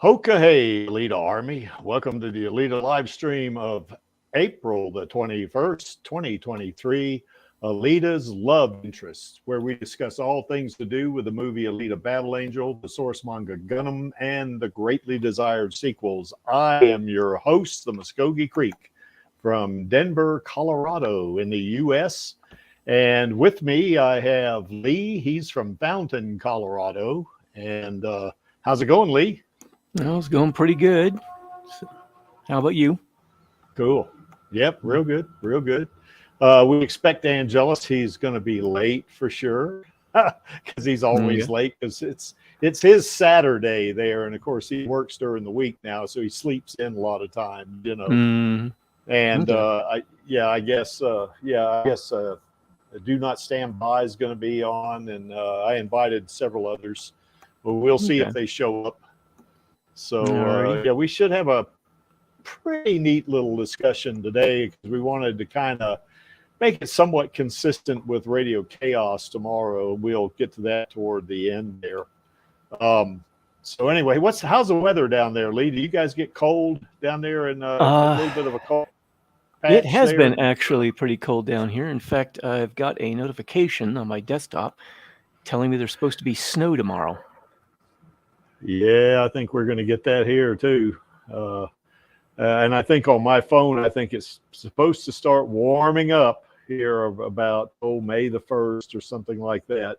Hoka hey, Alita Army. Welcome to the Alita Livestream of April the 21st, 2023. Alita's Love Interests, where we discuss all things to do with the movie Alita Battle Angel, the source manga Gundam, and the greatly desired sequels. I am your host, the Muskogee Creek, from Denver, Colorado in the U.S. And with me, I have Lee. He's from Fountain, Colorado. And how's it going, Lee? Well, it's going pretty good. So, how about you? Cool. Yep, real good, real good. We expect Angelus. He's going to be late for sure because he's always late because it's his Saturday there, and of course he works during the week now, so he sleeps in a lot of time, you know. And I guess Do Not Stand By is going to be on, and I invited several others, but we'll see if they show up. So yeah, we should have a pretty neat little discussion today because we wanted to kind of make it somewhat consistent with Radio Chaos tomorrow. We'll get to that toward the end there. So anyway, how's the weather down there, Lee? Do you guys get cold down there and a little bit of a cold patch? It has been actually pretty cold down here. In fact, I've got a notification on my desktop telling me there's supposed to be snow tomorrow. Yeah, I think we're going to get that here too. And I think on my phone, I think it's supposed to start warming up here about May the 1st or something like that.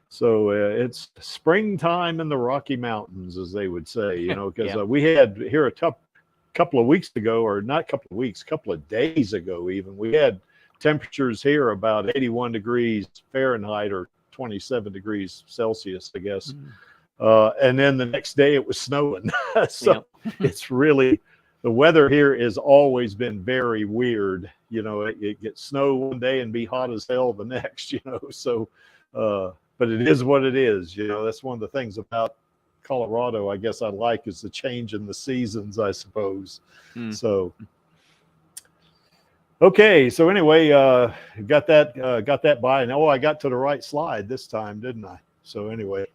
So it's springtime in the Rocky Mountains, as they would say, you know, because we had here couple of weeks ago, or not a couple of weeks, couple of days ago even, we had temperatures here about 81 degrees Fahrenheit or 27 degrees Celsius, I guess. And then the next day it was snowing. So it's really, the weather here has always been very weird. You know, it gets snow one day and be hot as hell the next, you know. So, but it is what it is. You know, that's one of the things about Colorado, I guess I like, is the change in the seasons, I suppose. So, okay. So anyway, got that by. And I got to the right slide this time, didn't I? So anyway.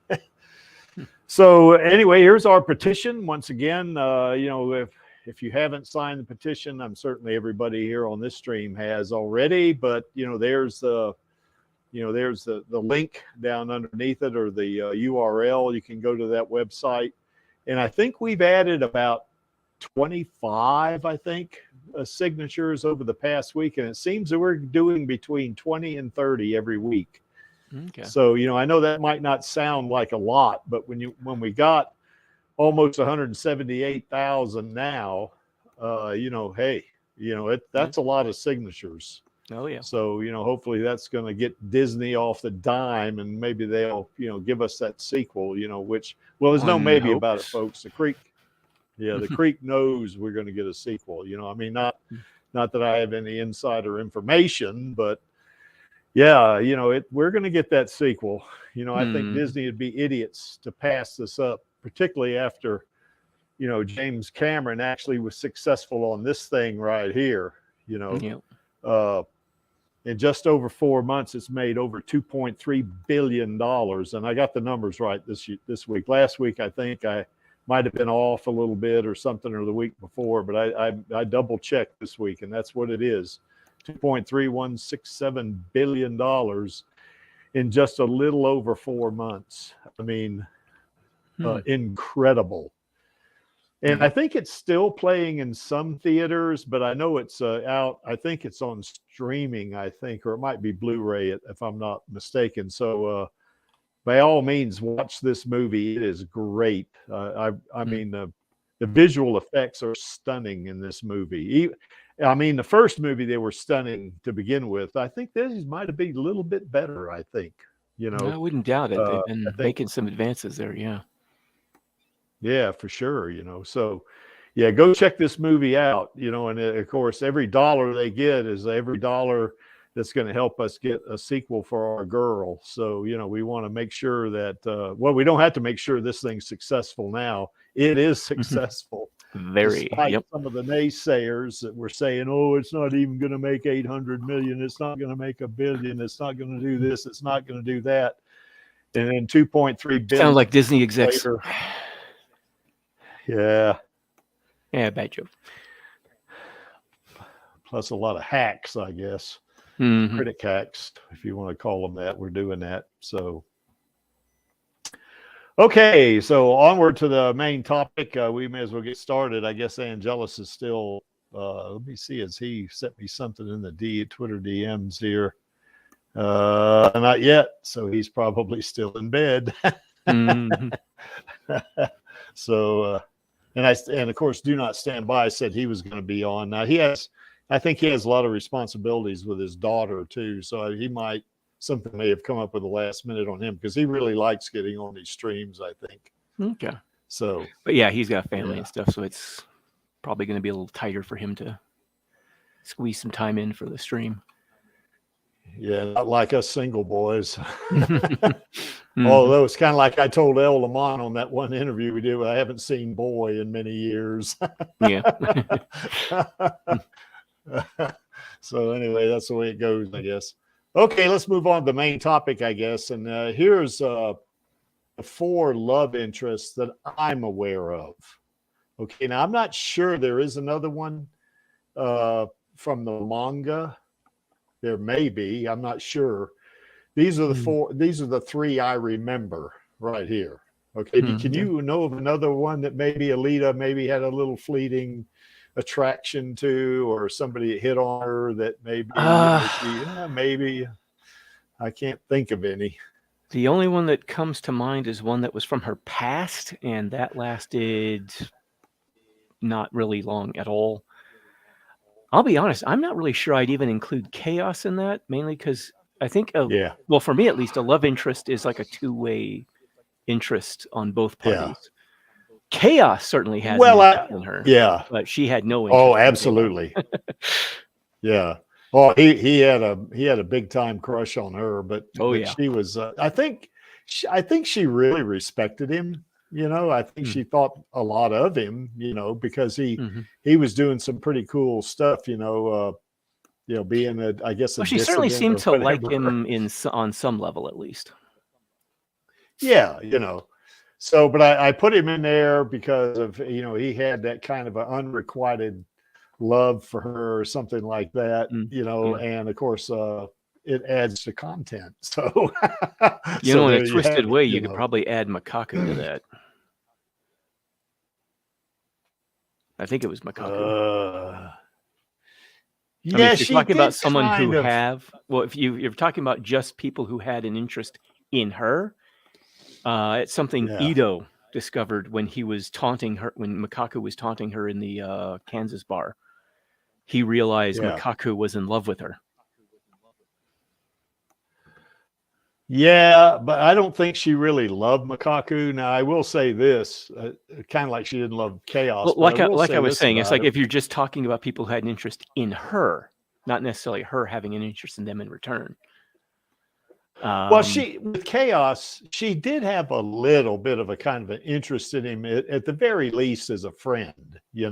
So anyway, here's our petition. Once again, you know, if you haven't signed the petition, I'm certainly everybody here on this stream has already, but you know, there's the link down underneath it, or the URL. You can go to that website. And I think we've added about 25, signatures over the past week. And it seems that we're doing between 20 and 30 every week. Okay. So, you know, I know that might not sound like a lot, but when we got almost 178,000 now, you know, hey, you know, that's a lot of signatures. Oh yeah. So, you know, hopefully that's going to get Disney off the dime, and maybe they'll, you know, give us that sequel, you know, which, well, there's no maybe about it, folks. The Creek knows we're going to get a sequel, you know. I mean, not that I have any insider information, but yeah, you know, we're going to get that sequel. You know, I think Disney would be idiots to pass this up, particularly after, you know, James Cameron actually was successful on this thing right here, you know. In just over 4 months, it's made over $2.3 billion. And I got the numbers right this week. Last week, I think I might have been off a little bit or something, or the week before, but I double checked this week, and that's what it is. $2.3167 billion in just a little over 4 months. I mean, incredible. And I think it's still playing in some theaters, but I know it's out. I think it's on streaming, or it might be Blu-ray if I'm not mistaken. So by all means, watch this movie. It is great. I mean, the visual effects are stunning in this movie. I mean, the first movie, they were stunning to begin with. I think this might have been a little bit better, I think. You know, I wouldn't doubt it. They've been making some advances there, yeah. Yeah, for sure, you know. So, yeah, go check this movie out, you know, and of course, every dollar they get is every dollar that's going to help us get a sequel for our girl. So, you know, we want to make sure that, well, we don't have to make sure this thing's successful now. It is successful. Very. Despite some of the naysayers that were saying, oh, it's not even going to make 800 million. It's not going to make $1 billion. It's not going to do this. It's not going to do that. And then 2.3 billion. Sounds like Disney execs. Later, Yeah. Yeah, bad joke. Plus a lot of hacks, I guess. Mhm. Critic hacks, if you want to call them that. We're doing that. So, okay. So onward to the main topic. We may as well get started. I guess Angelus is still, let me see, has he sent me something in the Twitter DMs here? Not yet. So he's probably still in bed. Mhm. So, and of course, Do Not Stand By said he was going to be on. Now I think he has a lot of responsibilities with his daughter too. So something may have come up with the last minute on him because he really likes getting on these streams, I think. Okay. So, but yeah, he's got family and stuff, so it's probably going to be a little tighter for him to squeeze some time in for the stream. Yeah, not like us single boys. Mm-hmm. Although it's kind of like I told El Lamont on that one interview we did, I haven't seen Boy in many years. Yeah. So anyway, that's the way it goes, I guess. Okay, let's move on to the main topic, I guess. And here's the 4 love interests that I'm aware of. Okay, now I'm not sure there is another one from the manga. There may be. I'm not sure. These are the 4. These are the 3 I remember right here. Okay, can you know of another one that maybe Alita maybe had a little fleeting attraction to, or somebody hit on her that maybe maybe I can't think of any. The only one that comes to mind is one that was from her past, and that lasted not really long at all. I'll be honest, I'm not really sure I'd even include Chaos in that, mainly because I think, well, for me at least, a love interest is like a two-way interest on both parties. Yeah. Chaos certainly has an interest in her. Yeah. But she had no interest. Oh, absolutely. Yeah. Oh, he had a big time crush on her, but she was. I think she really respected him. I think she thought a lot of him. Because he was doing some pretty cool stuff. Being I guess. Well, she certainly seemed to like him on some level, at least. Yeah, So, but I put him in there because of he had that kind of an unrequited love for her or something like that, and of course it adds to content. So in a twisted way, you could probably add Makaku to that. I think it was Makaku. If you're talking about someone who if you're talking about just people who had an interest in her, it's something Ito discovered when he was taunting her, when Makaku was taunting her in the Kansas bar. He realized Makaku was in love with her. Yeah, but I don't think she really loved Makaku. Now, I will say this, kind of like she didn't love Chaos. Well, like I was saying, it's like if you're just talking about people who had an interest in her, not necessarily her having an interest in them in return. Well, with Chaos, she did have a little bit of a kind of an interest in him, at the very least as a friend, Yeah.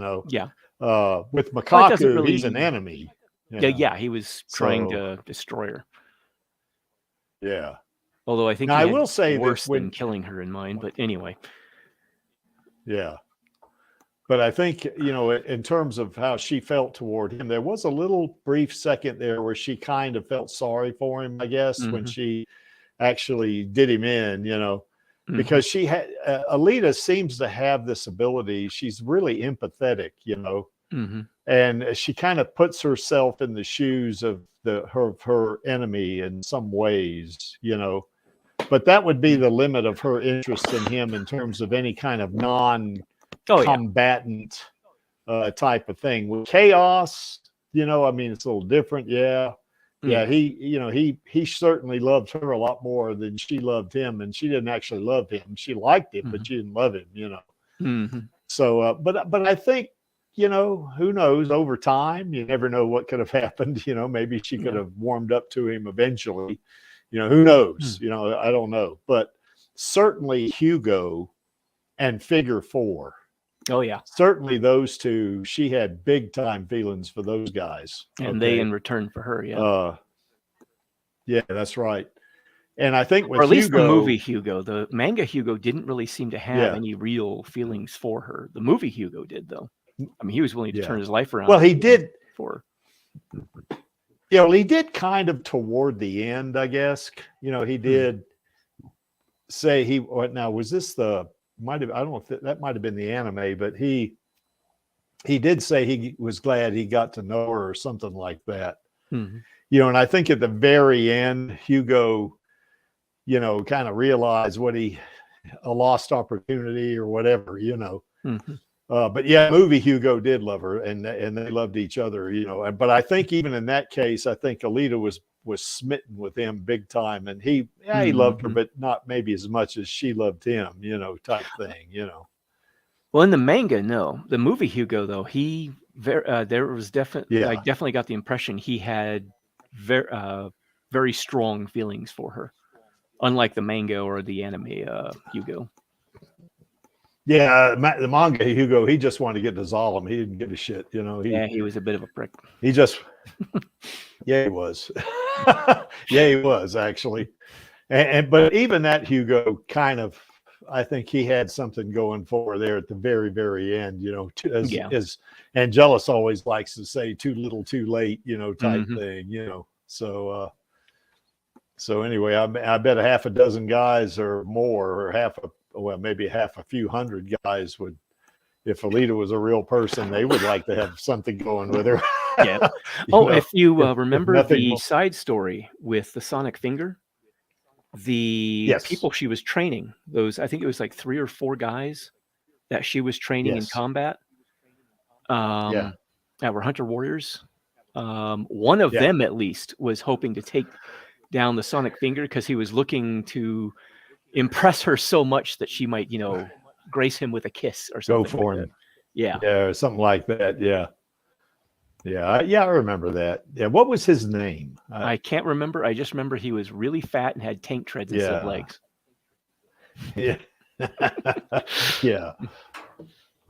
With Makaku, he's an enemy. Yeah, he was trying to destroy her. Yeah. Although I think I will say worse than killing her in mind, but anyway. Yeah. But I think, in terms of how she felt toward him, there was a little brief second there where she kind of felt sorry for him, I guess, when she actually did him in, because she had, Alita seems to have this ability. She's really empathetic, and she kind of puts herself in the shoes of her enemy in some ways, but that would be the limit of her interest in him in terms of any kind of combatant type of thing. With Chaos, it's a little different. Yeah. He certainly loved her a lot more than she loved him, and she didn't actually love him. She liked him, but she didn't love him. So but I think, who knows, over time, you never know what could have happened. Maybe she could have warmed up to him eventually. Who knows? I don't know, but certainly Hugo and Figure 4. Oh yeah, certainly those two. She had big time feelings for those guys, and they in return for her. Yeah, that's right. And I think with or at least Hugo, the movie Hugo, the manga Hugo didn't really seem to have any real feelings for her. The movie Hugo did, though. I mean, he was willing to turn his life around. Well, he did for. Yeah, well, he did kind of toward the end, I guess. You know, he did say he. Now, was this the? Might have. I don't know if that might have been the anime, but he did say he was glad he got to know her or something like that. Mm-hmm. You know, and I think at the very end, Hugo, you know, kind of realized a lost opportunity or whatever, you know. Mm-hmm. But yeah, movie Hugo did love her, and they loved each other, you know. But I think even in that case, I think Alita was smitten with him big time, and he loved her, but not maybe as much as she loved him, you know, type thing, you know. Well, in the manga, no. The movie Hugo, though, there was definitely, I definitely got the impression he had very strong feelings for her, unlike the manga or the anime Hugo. Yeah, the manga Hugo, he just wanted to get to Zalem. He didn't give a shit, you know. He was a bit of a prick. He just, he was. Yeah, he was actually. But even that Hugo kind of, I think he had something going for her there at the very, very end, you know, as Angelus always likes to say, too little, too late, you know, type thing, you know. So, so anyway, I bet a half a dozen guys or more, or maybe a few hundred guys would, if Alita was a real person, they would like to have something going with her. Yeah. Oh, if you remember the side story with the sonic finger, the people she was training, I think it was like 3 or 4 guys that she was training in combat, that were hunter warriors. One of them at least was hoping to take down the sonic finger because he was looking to impress her so much that she might, you know, grace him with a kiss or something. Go for like him. Yeah, or something like that. I remember that. Yeah, what was his name? I can't remember. I just remember he was really fat and had tank treads instead of legs. Yeah. Yeah.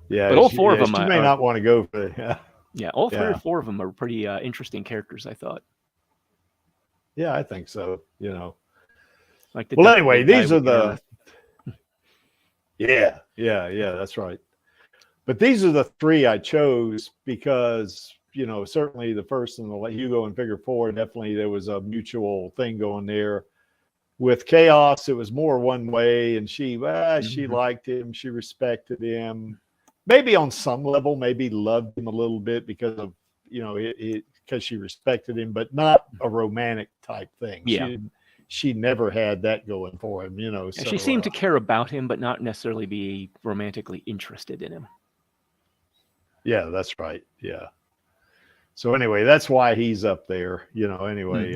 But all 4 of them, you may not want to go for. Yeah, all 3 or 4 of them are pretty interesting characters, I thought. Yeah, I think so. You know. Like well, anyway, these are the. Yeah, that's right. But these are the 3 I chose because, you know, certainly the first and the Hugo and Figure 4, definitely there was a mutual thing going there. With Chaos, it was more one way, and she liked him, she respected him, maybe on some level, maybe loved him a little bit because of, you know, because she respected him, but not a romantic type thing. Yeah. She never had that going for him, you know. So, she seemed to care about him, but not necessarily be romantically interested in him. Yeah, that's right. Yeah. So anyway, that's why he's up there, you know, anyway.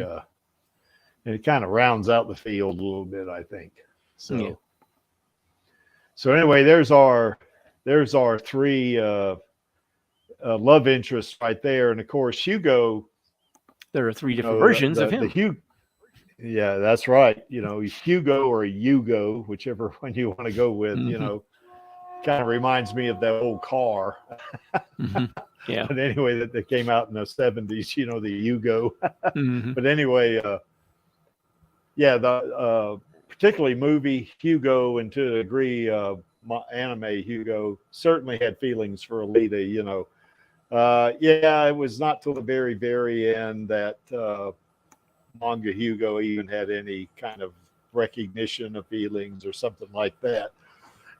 And it kind of rounds out the field a little bit, I think. So, so anyway, there's our 3 love interests right there. And of course, Hugo. There are 3 different versions of him. Yeah, that's right. You know, Hugo or Yugo, whichever one you want to go with, you know, kind of reminds me of that old car. Yeah. But anyway, that came out in the 70s, you know, the Yugo. But anyway, the particularly movie Hugo, and to a degree, anime Hugo, certainly had feelings for Alita, you know. It was not till the very, very end that manga Hugo even had any kind of recognition of feelings or something like that.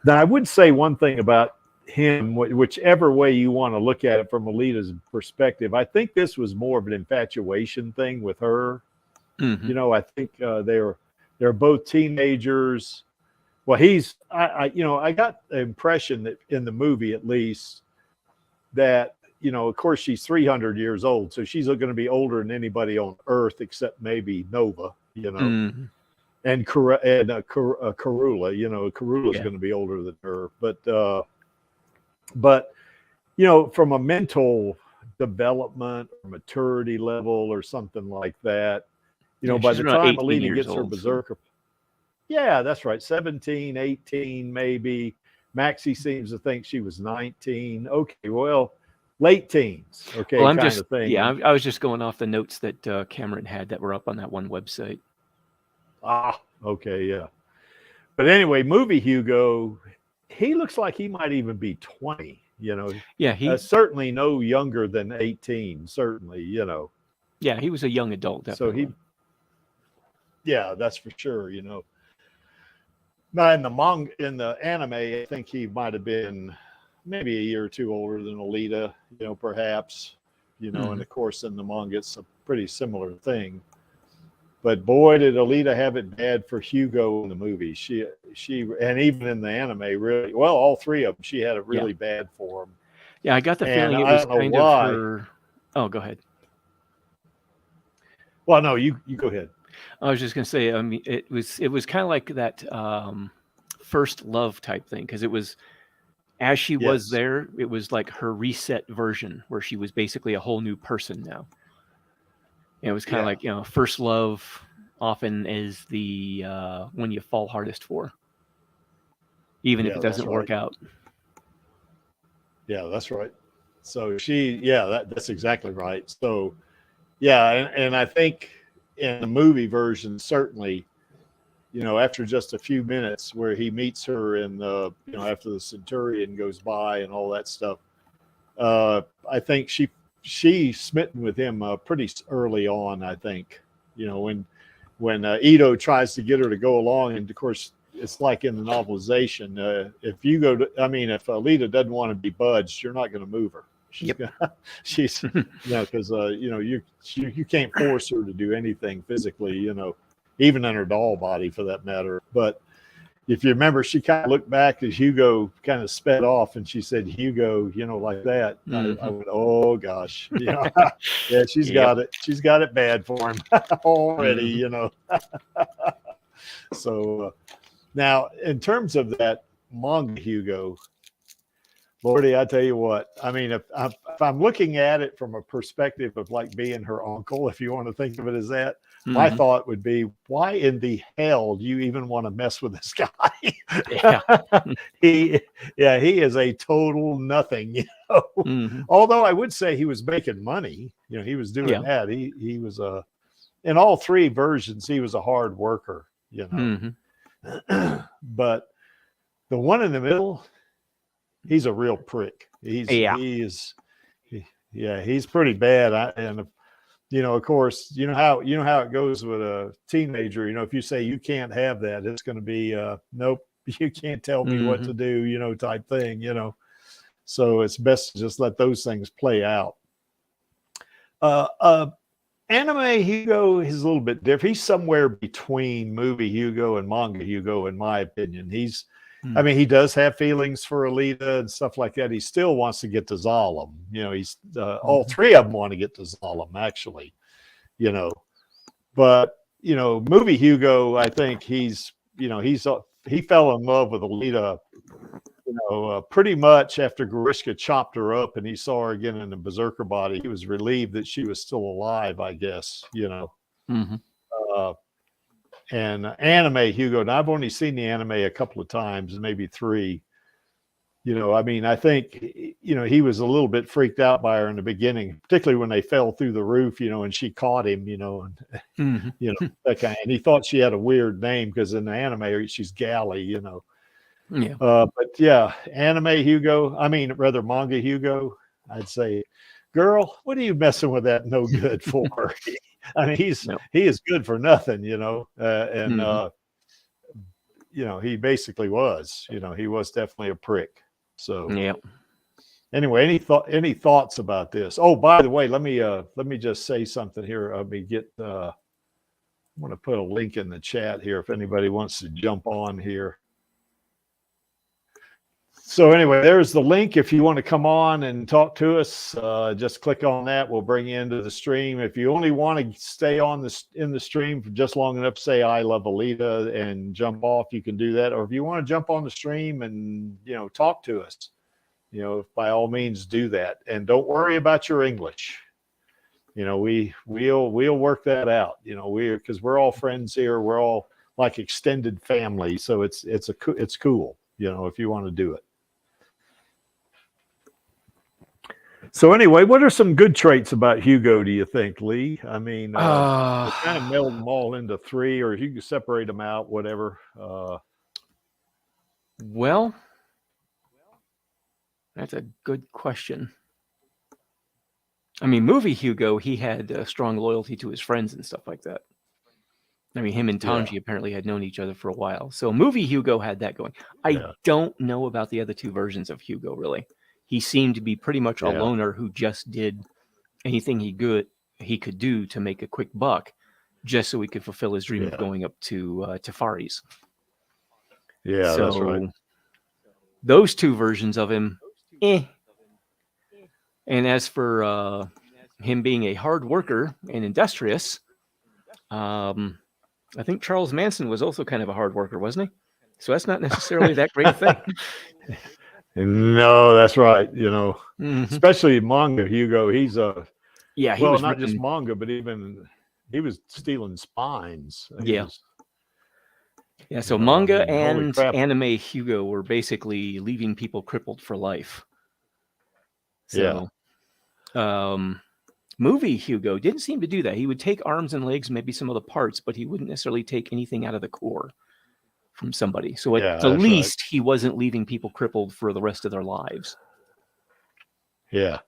Now, I would say one thing about him, whichever way you want to look at it from Alita's perspective, I think this was more of an infatuation thing with her. You know, I think they're both teenagers. Well, I got the impression that in the movie, at least, that, you know, of course, she's 300 years old, so she's going to be older than anybody on Earth except maybe Nova, you know, and Karula. You know, Karula's going to be older than her, but you know, from a mental development or maturity level or something like that, you know, by the time Alita gets her berserker, that's right, 17, 18, maybe. Maxie seems to think she was 19. Okay, well. Late teens, okay, well, kind of thing. Yeah, I was just going off the notes that Cameron had that were up on that one website. Okay, yeah. But anyway, movie Hugo, he looks like he might even be 20, you know. Yeah, he certainly no younger than 18, certainly, you know. Yeah, he was a young adult, definitely. Yeah, that's for sure, you know. Now in the anime, I think he might have been maybe a year or two older than Alita, you know, perhaps, you know, and of course in the manga it's a pretty similar thing. But boy, did Alita have it bad for Hugo in the movie. She and even in the anime, really well, all three of them, she had it really bad for him. Yeah, I got the feeling it was kind of her. Oh, go ahead. Well, no, you go ahead. I was just gonna say, I mean, it was kind of like that first love type thing, because it was, as she was there, it was like her reset version where she was basically a whole new person now. And it was kind of like, you know, first love often is the one you fall hardest for, even if it doesn't work out. Yeah, that's right. So that's exactly right. So yeah, and I think in the movie version, certainly, you know, after just a few minutes where he meets her in the, you know, after the Centurion goes by and all that stuff, I think she's smitten with him pretty early on. I think, you know, when Ito tries to get her to go along, and of course it's like in the novelization, if Alita doesn't want to be budged, you're not going to move her. She's you know, because you know, you can't force her to do anything physically, you know, even in her doll body for that matter. But if you remember, she kind of looked back as Hugo kind of sped off, and she said, "Hugo," you know, like that. I went, "Oh gosh, you know, yeah, she's got it. She's got it bad for him already," you know. So now, in terms of that manga Hugo, Lordy, I tell you what, I mean, if I'm looking at it from a perspective of like being her uncle, if you want to think of it as that, my thought would be, why in the hell do you even want to mess with this guy? He is a total nothing, you know. Although I would say he was making money, you know, he was doing that. He was in all three versions, he was a hard worker, you know. But the one in the middle, he's a real prick. He's pretty bad. And you know, of course, you know how it goes with a teenager. You know, if you say you can't have that, it's going to be nope, you can't tell me what to do, you know, type thing. You know, so it's best to just let those things play out. Anime Hugo is a little bit different. He's somewhere between movie Hugo and manga Hugo, in my opinion. I mean, he does have feelings for Alita and stuff like that. He still wants to get to Zalem. You know, he's all three of them want to get to Zalem, actually, you know. But, you know, movie Hugo, I think he fell in love with Alita, you know, pretty much after Grishka chopped her up and he saw her again in the berserker body. He was relieved that she was still alive, I guess, you know. And anime Hugo, and I've only seen the anime a couple of times, maybe three. You know, I mean, I think, you know, he was a little bit freaked out by her in the beginning, particularly when they fell through the roof, you know, and she caught him, you know, and you know, that kind. And he thought she had a weird name because in the anime she's Galley, you know. But yeah, anime Hugo, I mean, rather manga Hugo, I'd say, girl, what are you messing with that no good for? I mean, he is good for nothing, you know, you know, he basically was, you know, he was definitely a prick. So anyway, any thoughts about this? Oh, by the way, let me just say something here. I'm going to put a link in the chat here if anybody wants to jump on here. So anyway, there's the link. If you want to come on and talk to us, just click on that. We'll bring you into the stream. If you only want to stay in the stream for just long enough to say I love Alita and jump off, you can do that. Or if you want to jump on the stream and, you know, talk to us, you know, by all means do that. And don't worry about your English. You know, we'll work that out. You know, because we're all friends here. We're all like extended family. So it's cool, you know, if you want to do it. So anyway, what are some good traits about Hugo, do you think, Lee? I mean, kind of meld them all into three, or you can separate them out, whatever. Well, that's a good question. I mean, movie Hugo, he had a strong loyalty to his friends and stuff like that. I mean, him and Tanji apparently had known each other for a while. So movie Hugo had that going. I don't know about the other two versions of Hugo, really. He seemed to be pretty much a loner who just did anything he could do to make a quick buck, just so he could fulfill his dream of going up to Fari's. Yeah, so, that's right. Those two versions of him, And as for him being a hard worker and industrious, I think Charles Manson was also kind of a hard worker, wasn't he? So that's not necessarily that great a thing. No, that's right. You know, especially manga Hugo. He's he was not just manga, but even he was stealing spines. So manga and anime Hugo were basically leaving people crippled for life. So, movie Hugo didn't seem to do that. He would take arms and legs, maybe some of the parts, but he wouldn't necessarily take anything out of the core from somebody. So at the least, he wasn't leaving people crippled for the rest of their lives. Yeah.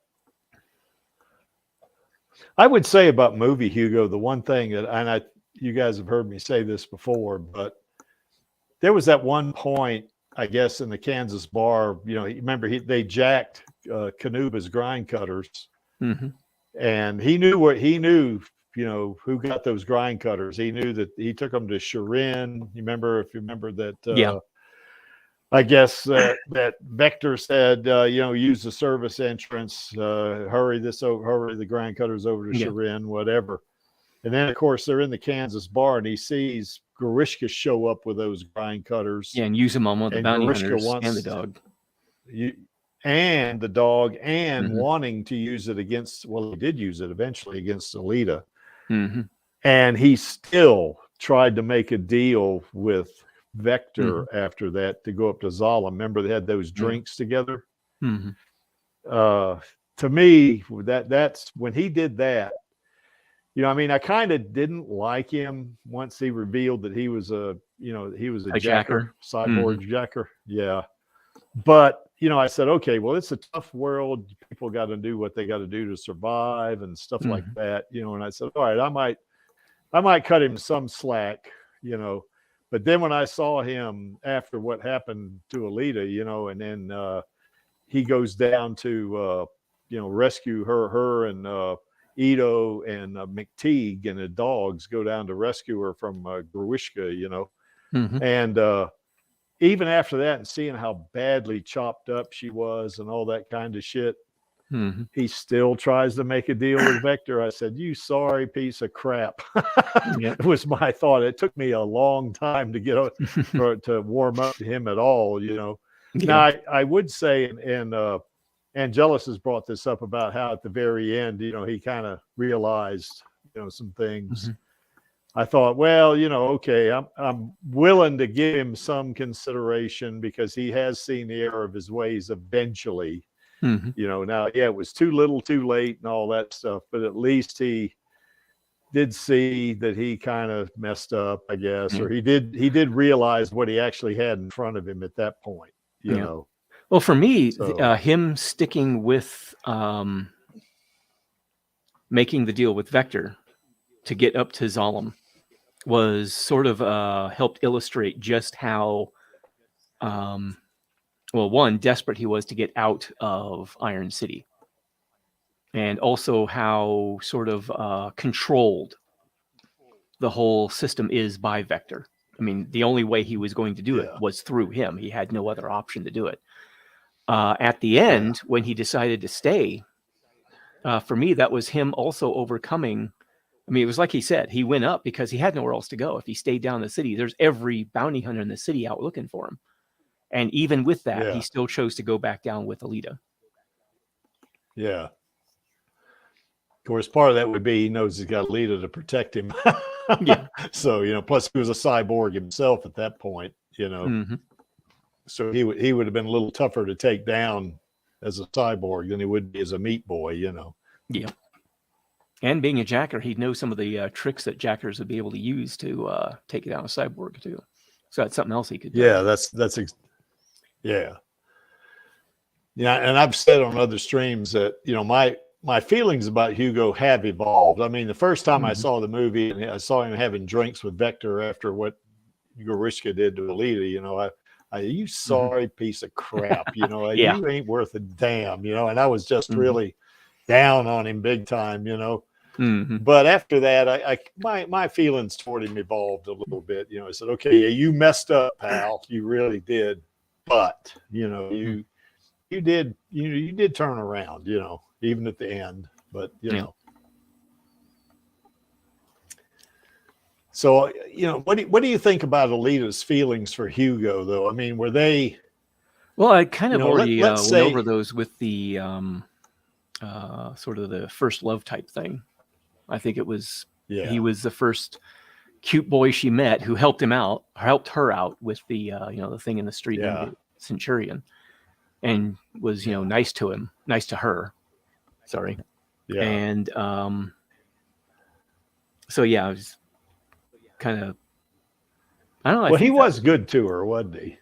I would say about movie Hugo, the one thing that, and you guys have heard me say this before, but there was that one point, I guess, in the Kansas bar, you know, remember they jacked Kanuba's grind cutters, and he knew, you know, who got those grind cutters. He knew that he took them to Shirin. You remember that? I guess that Vector said, you know, use the service entrance, hurry the grind cutters over to Shirin, whatever. And then, of course, they're in the Kansas bar, and he sees Grishka show up with those grind cutters. Yeah, and use them on one of the bounty hunters and the dog. Wanting to use it against, well, he did use it eventually against Alita. And he still tried to make a deal with Vector after that to go up to Zala. Remember, they had those drinks together. To me, that's when he did that. You know, I mean, I kind of didn't like him once he revealed that he was a jacker, cyborg jacker. Yeah. But, you know, I said, okay, well, it's a tough world. People got to do what they got to do to survive and stuff like that. You know, and I said, all right, I might cut him some slack, you know. But then when I saw him after what happened to Alita, you know, and then he goes down to, you know, rescue her and Ito and McTeague and the dogs go down to rescue her from Grishka, you know. And even after that, and seeing how badly chopped up she was and all that kind of shit, he still tries to make a deal with Vector. I said, you sorry piece of crap. It was my thought. It took me a long time to get to warm up to him at all, you know. Now, I would say, and Angelus has brought this up about how at the very end, you know, he kind of realized, you know, some things. I thought, well, you know, okay, I'm willing to give him some consideration because he has seen the error of his ways eventually. You know, now, it was too little, too late, and all that stuff, but at least he did see that he kind of messed up, I guess, or he did realize what he actually had in front of him at that point. You know. Well, for me, him sticking with making the deal with Vector to get up to Zalem was sort of helped illustrate just how, one, desperate he was to get out of Iron City, and also how sort of controlled the whole system is by Vector. I mean, the only way he was going to do it was through him. He had no other option to do it. At the end, when he decided to stay, for me, that was him also overcoming. I mean, it was like he said, he went up because he had nowhere else to go. If he stayed down in the city, there's every bounty hunter in the city out looking for him. And even with that, he still chose to go back down with Alita. Yeah. Of course, part of that would be he knows he's got Alita to protect him. So, you know, plus he was a cyborg himself at that point, you know. So he would have been a little tougher to take down as a cyborg than he would be as a meat boy, you know. Yeah. And being a jacker, he'd know some of the tricks that jackers would be able to use to take down a cyborg too. So that's something else he could do. Yeah, yeah. Yeah, and I've said on other streams that, you know, my feelings about Hugo have evolved. I mean, the first time I saw the movie and I saw him having drinks with Vector after what Gorishka did to Alita, you know, you sorry piece of crap, you know, Yeah. you ain't worth a damn, you know, and I was just really down on him big time, you know. But after that, my feelings toward him evolved a little bit. You know, I said, okay, yeah, you messed up, pal. You really did. But, you know, you did turn around, you know, even at the end. But, you know. So, you know, what do you think about Alita's feelings for Hugo, though? I mean, were they? Well, I kind of already went say, over those with the sort of the first love type thing. I think it was he was the first cute boy she met who helped her out with the you know, the thing in the street, the Centurion, and was, you know, nice to her. Sorry. Yeah. And so yeah, I was kind of, I don't know. Well, he was good to her, wasn't he?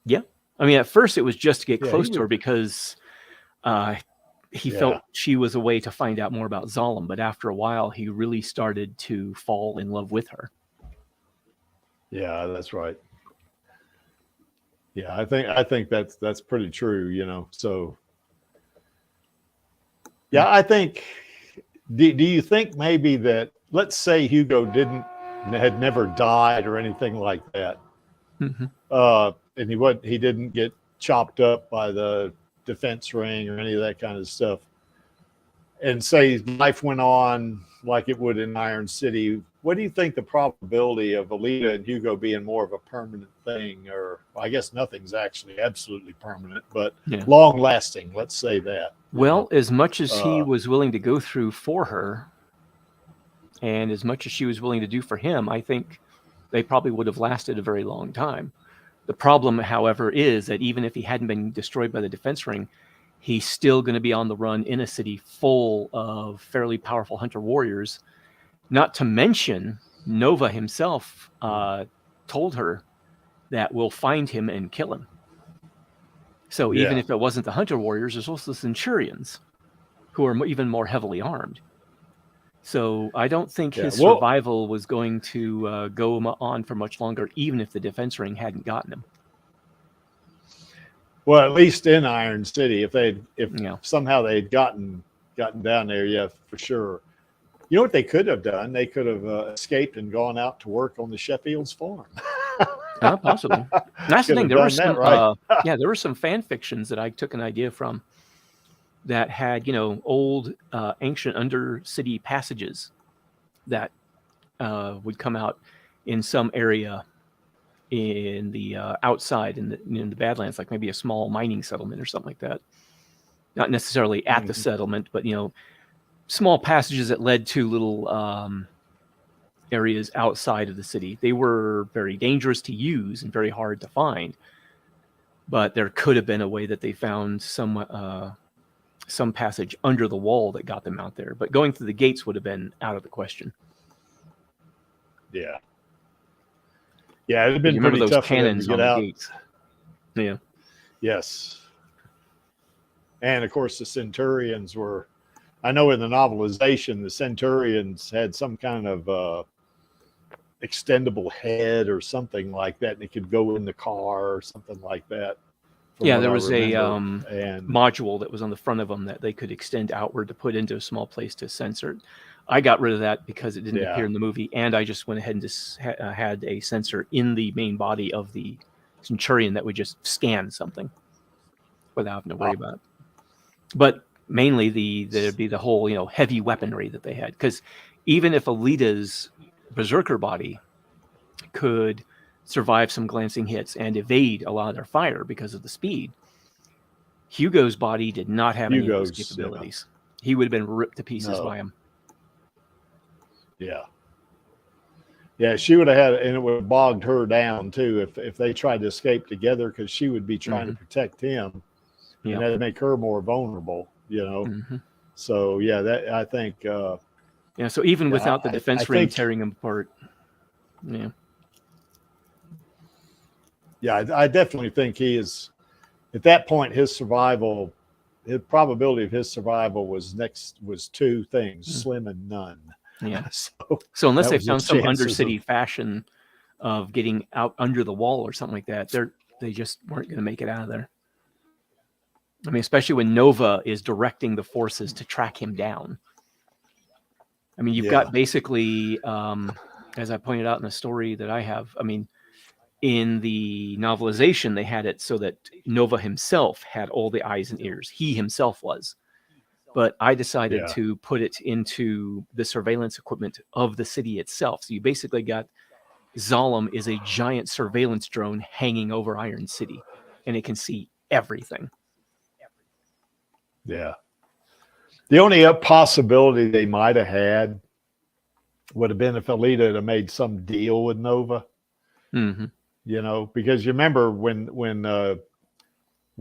Yeah. I mean, at first it was just to get close to her because he felt she was a way to find out more about Zalem, but after a while, he really started to fall in love with her. Yeah, that's right. Yeah, I think that's pretty true, you know. So, yeah, I think. Do you think maybe that, let's say Hugo had never died or anything like that, and he didn't get chopped up by the defense ring or any of that kind of stuff, and say life went on like it would in Iron City, what do you think the probability of Alita and Hugo being more of a permanent thing, or I guess nothing's actually absolutely permanent, but long lasting, let's say that? Well, as much as he was willing to go through for her, and as much as she was willing to do for him, I think they probably would have lasted a very long time. The problem, however, is that even if he hadn't been destroyed by the defense ring, he's still going to be on the run in a city full of fairly powerful hunter warriors. Not to mention, Nova himself told her that we'll find him and kill him. So even if it wasn't the hunter warriors, there's also the Centurions, who are even more heavily armed. So I don't think his survival was going to go on for much longer, even if the defense ring hadn't gotten him. Well, at least in Iron City, if somehow they'd gotten down there, for sure. You know what they could have done? They could have escaped and gone out to work on the Sheffield's farm. Possibly. That's the thing. There were some, there were some fan fictions that I took an idea from that had, you know, old ancient undercity passages that would come out in some area in the outside in the Badlands, like maybe a small mining settlement or something like that. Not necessarily at the settlement, but, you know, small passages that led to little areas outside of the city. They were very dangerous to use and very hard to find, but there could have been a way that they found some passage under the wall that got them out there. But going through the gates would have been out of the question. Yeah. Yeah, it'd have been pretty tough for them to get out. Gates. Yeah. Yes. And of course, the Centurions were, I know in the novelization, the Centurions had some kind of extendable head or something like that, and it could go in the car or something like that. Yeah, there was a module that was on the front of them that they could extend outward to put into a small place to sensor it. I got rid of that because it didn't appear in the movie, and I just went ahead and just had a sensor in the main body of the Centurion that would just scan something without having to worry about it. But mainly there'd be the whole, you know, heavy weaponry that they had, because even if Alita's berserker body could survive some glancing hits and evade a lot of their fire because of the speed, Hugo's body did not have any of those capabilities. He would have been ripped to pieces by him. Yeah, she would have had, and it would have bogged her down too if they tried to escape together, because she would be trying to protect him. and that'd make her more vulnerable, you know. Mm-hmm. So yeah, that I think. Yeah. So even without the defense ring tearing him apart, yeah. Yeah, I definitely think he is. At that point, his survival, the probability of his survival was two things: slim and none. Yeah. So unless they found some undercity fashion of getting out under the wall or something like that, they just weren't going to make it out of there. I mean, especially when Nova is directing the forces to track him down. I mean, you've got basically, as I pointed out in the story that I have, I mean, in the novelization, they had it so that Nova himself had all the eyes and ears. He himself was. But I decided to put it into the surveillance equipment of the city itself. So you basically got Zalem is a giant surveillance drone hanging over Iron City, and it can see everything. Yeah. The only possibility they might have had would have been if Alita had made some deal with Nova. Mm-hmm. You know, because you remember when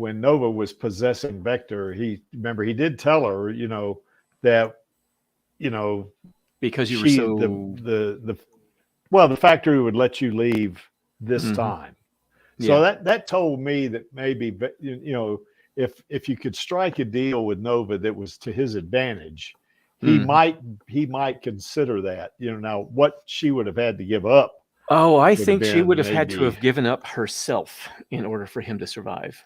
Nova was possessing Vector, he did tell her, you know, that, you know, because you were so the factory would let you leave this time. So that told me that maybe, you know, if you could strike a deal with Nova that was to his advantage, he might consider that. You know, now what she would have had to give up. Oh, I think she would have had to have given up herself in order for him to survive.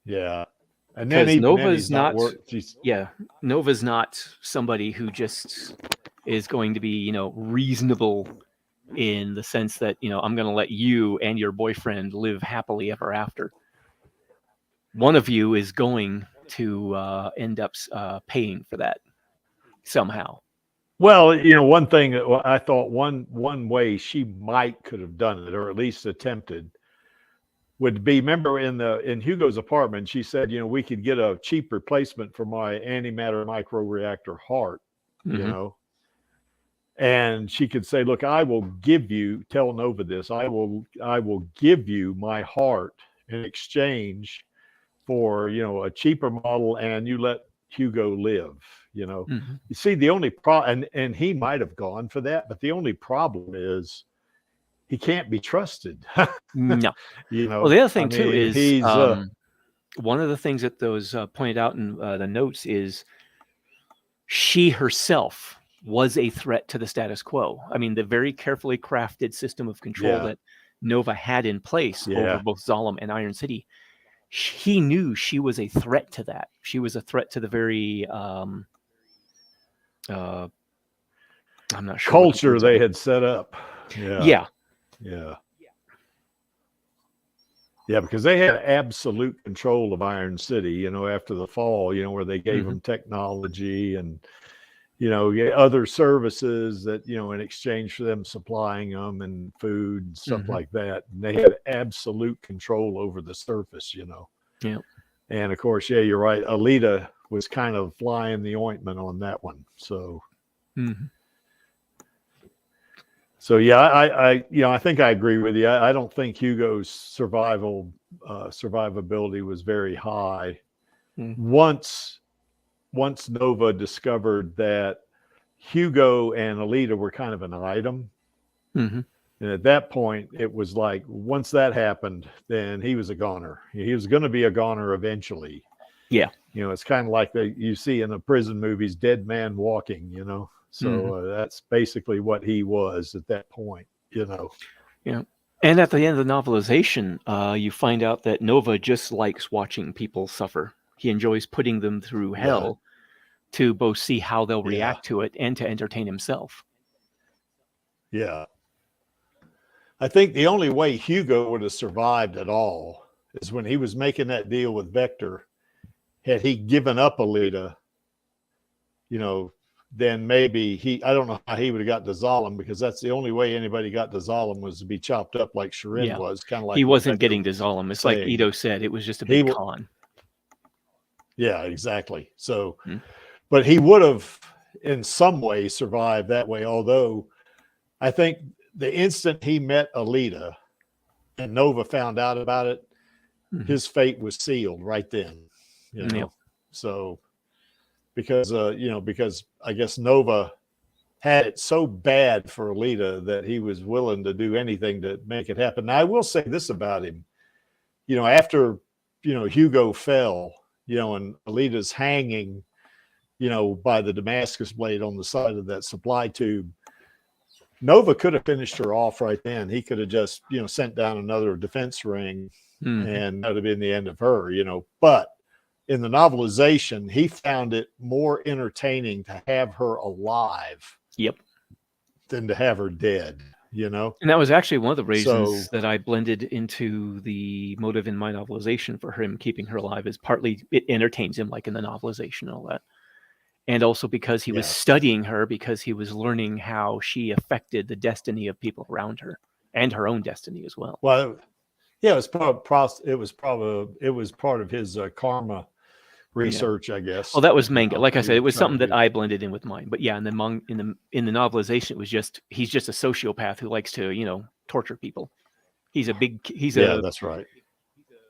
Yeah. And then Nova's Nova's not somebody who just is going to be, you know, reasonable in the sense that, you know, I'm going to let you and your boyfriend live happily ever after. One of you is going to end up paying for that somehow. Well, you know, one thing that I thought one way she could have done it, or at least attempted, would be, remember in Hugo's apartment, she said, you know, we could get a cheap replacement for my antimatter microreactor heart, you know, and she could say, look, I will give you, tell Nova this, I will give you my heart in exchange for, you know, a cheaper model, and you let Hugo live. You know, you see, the only problem, and he might have gone for that, but the only problem is he can't be trusted. No, you know. Well, the other thing too is he's one of the things that those pointed out in the notes is she herself was a threat to the status quo. I mean, the very carefully crafted system of control that Nova had in place over both Zalem and Iron City. He knew she was a threat to that. She was a threat to the very I'm not sure culture they had set up. Yeah, because they had absolute control of Iron City, you know, after the fall, you know, where they gave them technology and, you know, other services that, you know, in exchange for them supplying them and food and stuff like that. And they had absolute control over the surface, you know. Yeah. And of course, yeah, you're right. Alita was kind of flying the ointment on that one. So, so yeah, I think I agree with you. I don't think Hugo's survivability was very high. Once Nova discovered that Hugo and Alita were kind of an item, and at that point, it was like, once that happened, then he was a goner. He was going to be a goner eventually. Yeah. You know, it's kind of like you see in the prison movies, dead man walking, you know. So that's basically what he was at that point, you know. Yeah. And at the end of the novelization, you find out that Nova just likes watching people suffer. He enjoys putting them through hell to both see how they'll react to it and to entertain himself. Yeah. I think the only way Hugo would have survived at all is when he was making that deal with Vector. Had he given up Alita, you know, then maybe I don't know how he would have got to Zalem, because that's the only way anybody got to Zalem was to be chopped up like Shirin was. Kind of like he wasn't getting to Zalem. It's like Ito said, it was just a big con. Yeah, exactly. So, but he would have in some way survived that way. Although I think the instant he met Alita and Nova found out about it, his fate was sealed right then, you know. Yep. So because because I guess Nova had it so bad for Alita that he was willing to do anything to make it happen. Now I will say this about him, after Hugo fell, and Alita's hanging, by the Damascus blade on the side of that supply tube. Nova could have finished her off right then. He could have just, sent down another defense ring, and that would have been the end of her, But in the novelization, he found it more entertaining to have her alive than to have her dead, And that was actually one of the reasons that I blended into the motive in my novelization for him keeping her alive, is partly it entertains him, like in the novelization and all that. And also because he was studying her, because he was learning how she affected the destiny of people around her and her own destiny as well. Well, yeah, it was part of his karma research, I guess. Well, that was manga. Like I said, it was something that I blended in with mine. But yeah, in the novelization, it was he's just a sociopath who likes to torture people. He's that's right.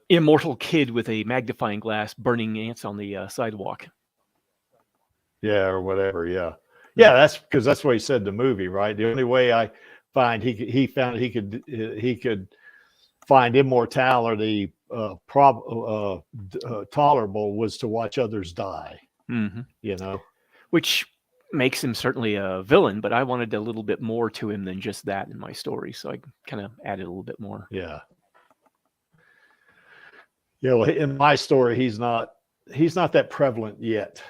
Immortal kid with a magnifying glass burning ants on the sidewalk. Yeah, or whatever. Yeah. That's because that's what he said in the movie, right? The only way I find he could find immortality tolerable was to watch others die. Which makes him certainly a villain, but I wanted a little bit more to him than just that in my story, so I kind of added a little bit more. Yeah. Well, in my story, he's not that prevalent yet.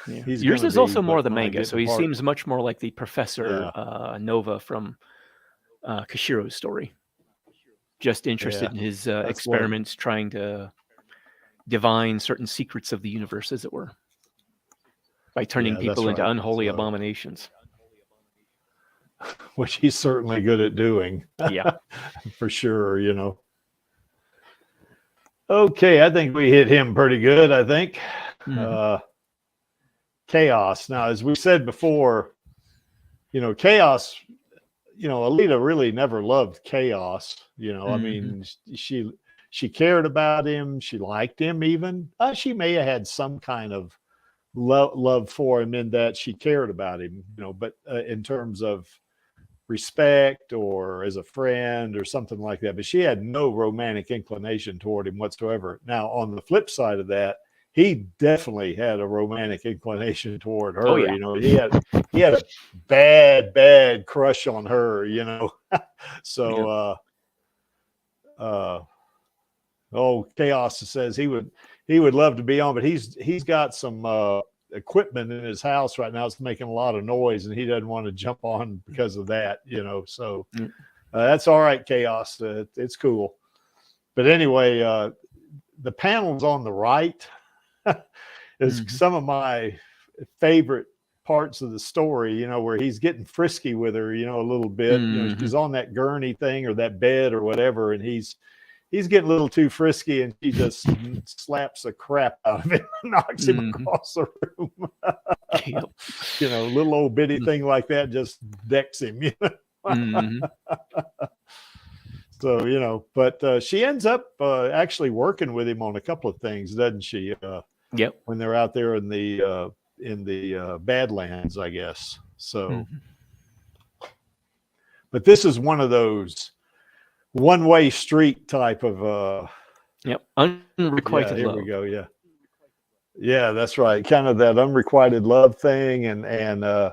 Yeah. Yours is also more the manga, so he seems much more like the Professor Nova from Kashiro's story. Just interested in his experiments, trying to divine certain secrets of the universe, as it were, by turning people into unholy abominations. Which he's certainly good at doing. Yeah. For sure, Okay, I think we hit him pretty good, I think. Chaos. Now, as we said before, Chaos, Alita really never loved Chaos. I mean, she cared about him. She liked him even. She may have had some kind of love for him in that she cared about him, but in terms of respect or as a friend or something like that, but she had no romantic inclination toward him whatsoever. Now, on the flip side of that, he definitely had a romantic inclination toward her. Oh, yeah. He had a bad crush on her, So Chaos says he would love to be on, but he's got some equipment in his house right now. It's making a lot of noise, and he doesn't want to jump on because of that, So that's all right, Chaos. It's cool. But anyway, the panels on the right is some of my favorite parts of the story, where he's getting frisky with her, a little bit. She's on that gurney thing or that bed or whatever, and he's getting a little too frisky, and she just slaps the crap out of him and knocks him across the room. Little old bitty thing like that just decks him. So, but she ends up actually working with him on a couple of things, doesn't she? When they're out there in the Badlands, I guess. So, but this is one of those one-way street type of unrequited love. Here we go. Yeah, that's right. Kind of that unrequited love thing, and I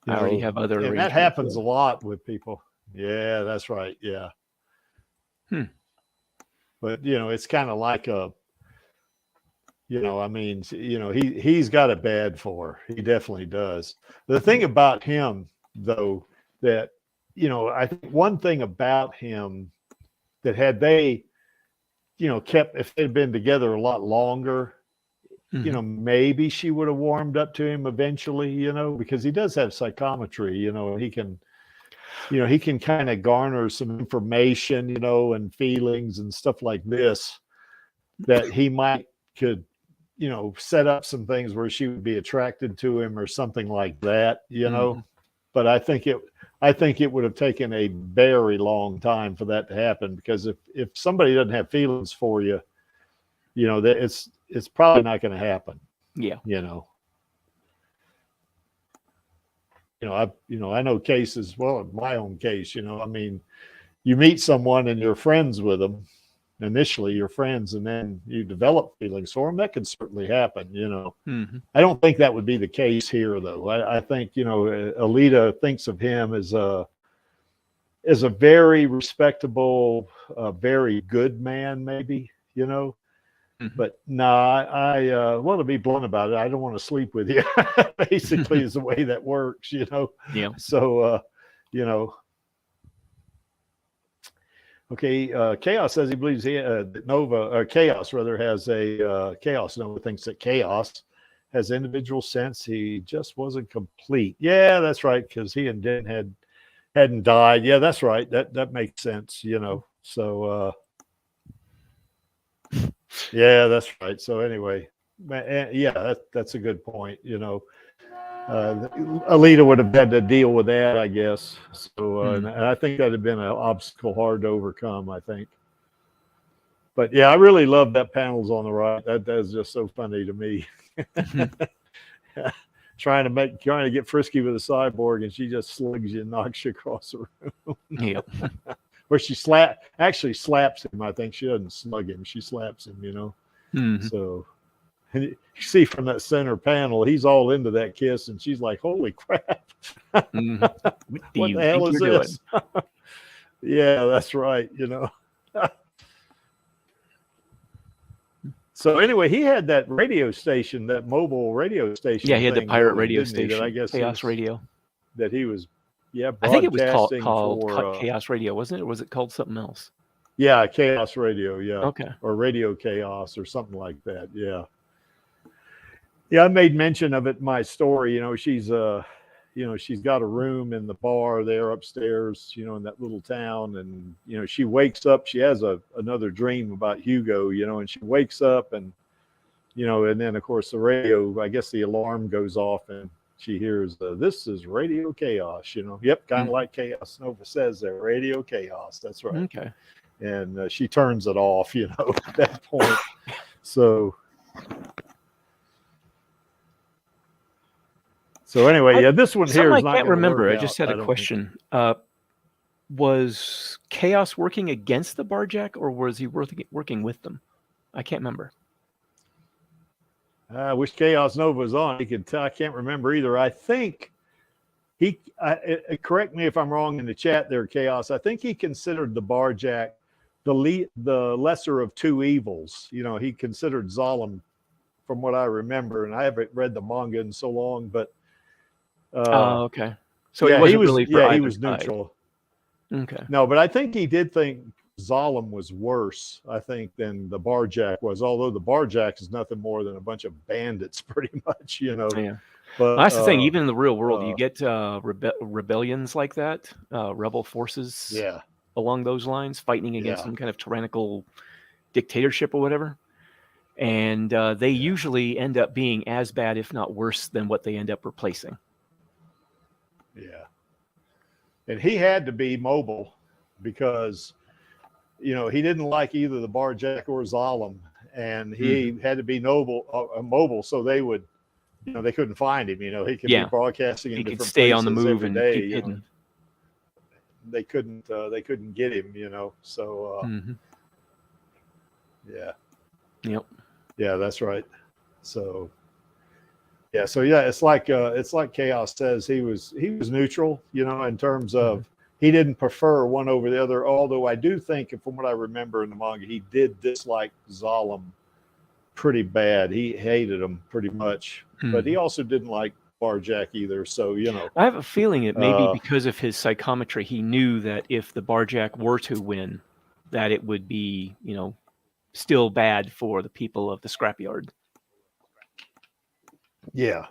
already have other, and that happens a lot with people. Yeah, that's right. Yeah. But it's kind of like he's got it bad for her. He definitely does. The thing about him, though, that I think one thing about him that had they, if they'd been together a lot longer, maybe she would have warmed up to him eventually, because he does have psychometry, he can kind of garner some information, and feelings and stuff like this that he could set up some things where she would be attracted to him or something like that, But I think it would have taken a very long time for that to happen, because if somebody doesn't have feelings for you, you know, that it's probably not going to happen. Yeah. You know, I know cases, well, in my own case, you know, I mean, you meet someone and you're friends with them. Initially, you're friends, and then you develop feelings for them. That can certainly happen, you know. Mm-hmm. I don't think that would be the case here, though. I think, you know, Alita thinks of him as a very respectable, very good man, maybe, you know. Mm-hmm. But no, I want to be blunt about it. I don't want to sleep with you. Basically, is the way that works, you know. Yeah. So, you know. Okay, Chaos says he believes that Nova, or Chaos rather, has a Chaos. Nova thinks that Chaos has individual sense. He just wasn't complete. Yeah, that's right, because he and Den hadn't died. Yeah, that's right. That makes sense, you know. So, yeah, that's right. So anyway, yeah, that's a good point. You know, Alita would have had to deal with that, I guess. So, and I think that'd have been an obstacle hard to overcome, I think. But yeah, I really love that panels on the right. That is just so funny to me. trying to get frisky with a cyborg, and she just slugs you and knocks you across the room. Yep. Where she actually slaps him. I think she doesn't slug him. She slaps him, you know. Mm-hmm. So and you see from that center panel, he's all into that kiss, and she's like, "Holy crap! Mm-hmm. What the hell is this?" Yeah, that's right. You know. So anyway, he had that radio station, that mobile radio station. Yeah, he had the pirate radio station. That I guess Chaos Radio. That he was, yeah. I think it was called Chaos Radio, wasn't it? Or was it called something else? Yeah, Chaos Radio. Yeah. Okay. Or Radio Chaos or something like that. Yeah. Yeah, I made mention of it in my story. You know, she's got a room in the bar there upstairs, you know, in that little town. And, you know, she wakes up, she has another dream about Hugo, you know, and she wakes up and, you know, and then of course the radio, I guess the alarm goes off and she hears, this is Radio Chaos, you know. Yep. Kind of like Chaos Nova says there, Radio Chaos. That's right. Okay. And she turns it off, you know, at that point. So anyway, yeah, this one here is not. I can't remember. I just had a question. Was Chaos working against the Barjack, or was he working with them? I can't remember. I wish Chaos Nova was on. He could tell. I can't remember either. I think correct me if I'm wrong in the chat there, Chaos. I think he considered the Barjack the lesser of two evils. You know, he considered Zalem, from what I remember, and I haven't read the manga in so long, but. Okay. So yeah, he was neutral. Okay. No, but I think he did think Zalem was worse, I think, than the Barjack was. Although the Barjack is nothing more than a bunch of bandits, pretty much, you know. Yeah. But that's the thing. Even in the real world, you get rebellions like that, rebel forces. Yeah. Along those lines, fighting against some kind of tyrannical dictatorship or whatever. And they usually end up being as bad, if not worse, than what they end up replacing. Yeah. And he had to be mobile because, you know, he didn't like either the Barjack or Zalem. And he had to be mobile so they would, you know, they couldn't find him. You know, he could be broadcasting in different places. He could stay on the move and day, keep hidden. They couldn't get him, you know. So yeah. Yep. Yeah, that's right. So yeah, it's like Chaos says, he was neutral, you know, in terms of he didn't prefer one over the other, although I do think, from what I remember in the manga, he did dislike Zalem pretty bad. He hated him pretty much. But he also didn't like Barjack either. So, you know. I have a feeling it may be because of his psychometry. He knew that if the Barjack were to win, that it would be, you know, still bad for the people of the scrapyard. Yeah.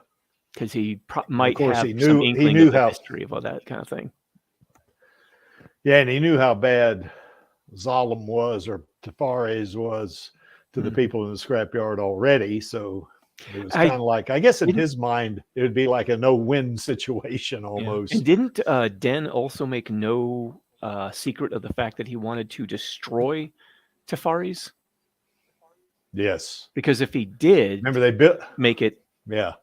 Because he might have some inkling of the history of all that kind of thing. Yeah, and he knew how bad Zalem was, or Tafares was, to the people in the scrapyard already. So it was kind of like, I guess in his mind, it would be like a no-win situation almost. And didn't Den also make no secret of the fact that he wanted to destroy Tafares? Yes. Because if he did, remember they built make it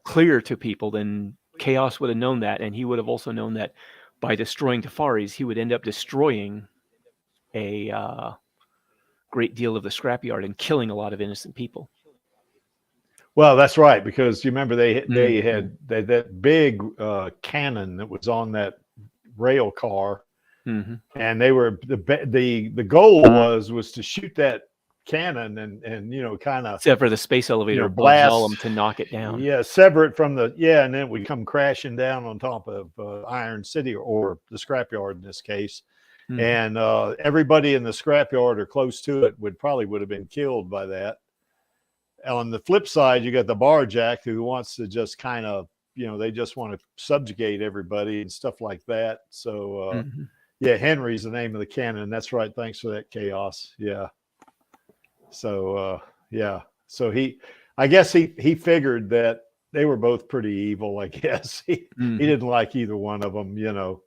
clear to people, then Chaos would have known that, and he would have also known that by destroying Tafaris, he would end up destroying a great deal of the scrapyard and killing a lot of innocent people. Well, that's right, because you remember they had that big cannon that was on that rail car, and they were the goal was to shoot that cannon and you know, kind of sever the space elevator, blast Zalem to knock it down. Yeah, sever it from the and then it would come crashing down on top of Iron City or the scrapyard in this case. And everybody in the scrapyard or close to it would have been killed by that. On the flip side, you got the barjack who wants to just kind of, you know, they just want to subjugate everybody and stuff like that. So yeah, Henry's the name of the cannon. That's right. Thanks for that, Chaos. Yeah. So yeah. So I guess he figured that they were both pretty evil, I guess. He didn't like either one of them, you know.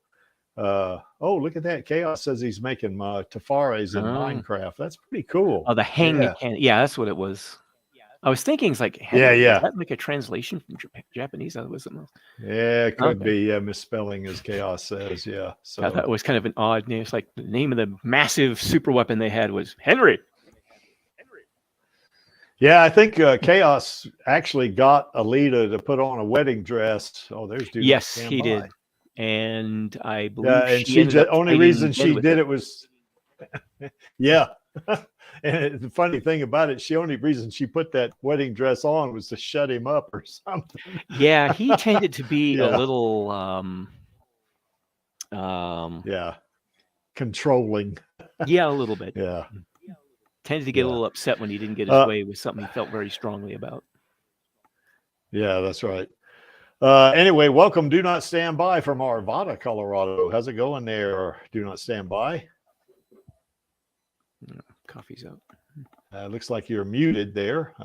Oh, look at that. Chaos says he's making Tafaris in Minecraft. That's pretty cool. Oh, the hanging cannon. Yeah, that's what it was. I was thinking it's like, is that like a translation from Japanese? That was something else. Yeah, it could be. Yeah, misspelling, as Chaos says. Yeah. So I thought it was kind of an odd name. It's like the name of the massive super weapon they had was Henry. Yeah, I think Chaos actually got Alita to put on a wedding dress. Oh, there's dude. Yes, he did. And I believe and the only reason she did it was And the funny thing about it, the only reason she put that wedding dress on was to shut him up or something. Yeah, he tended to be a little controlling. Yeah, a little bit. Yeah. Tended to get a little upset when he didn't get his way with something he felt very strongly about. Yeah, that's right. Anyway, welcome. Do not stand by from Arvada, Colorado. How's it going there? Do not stand by. Coffee's out. Looks like you're muted there.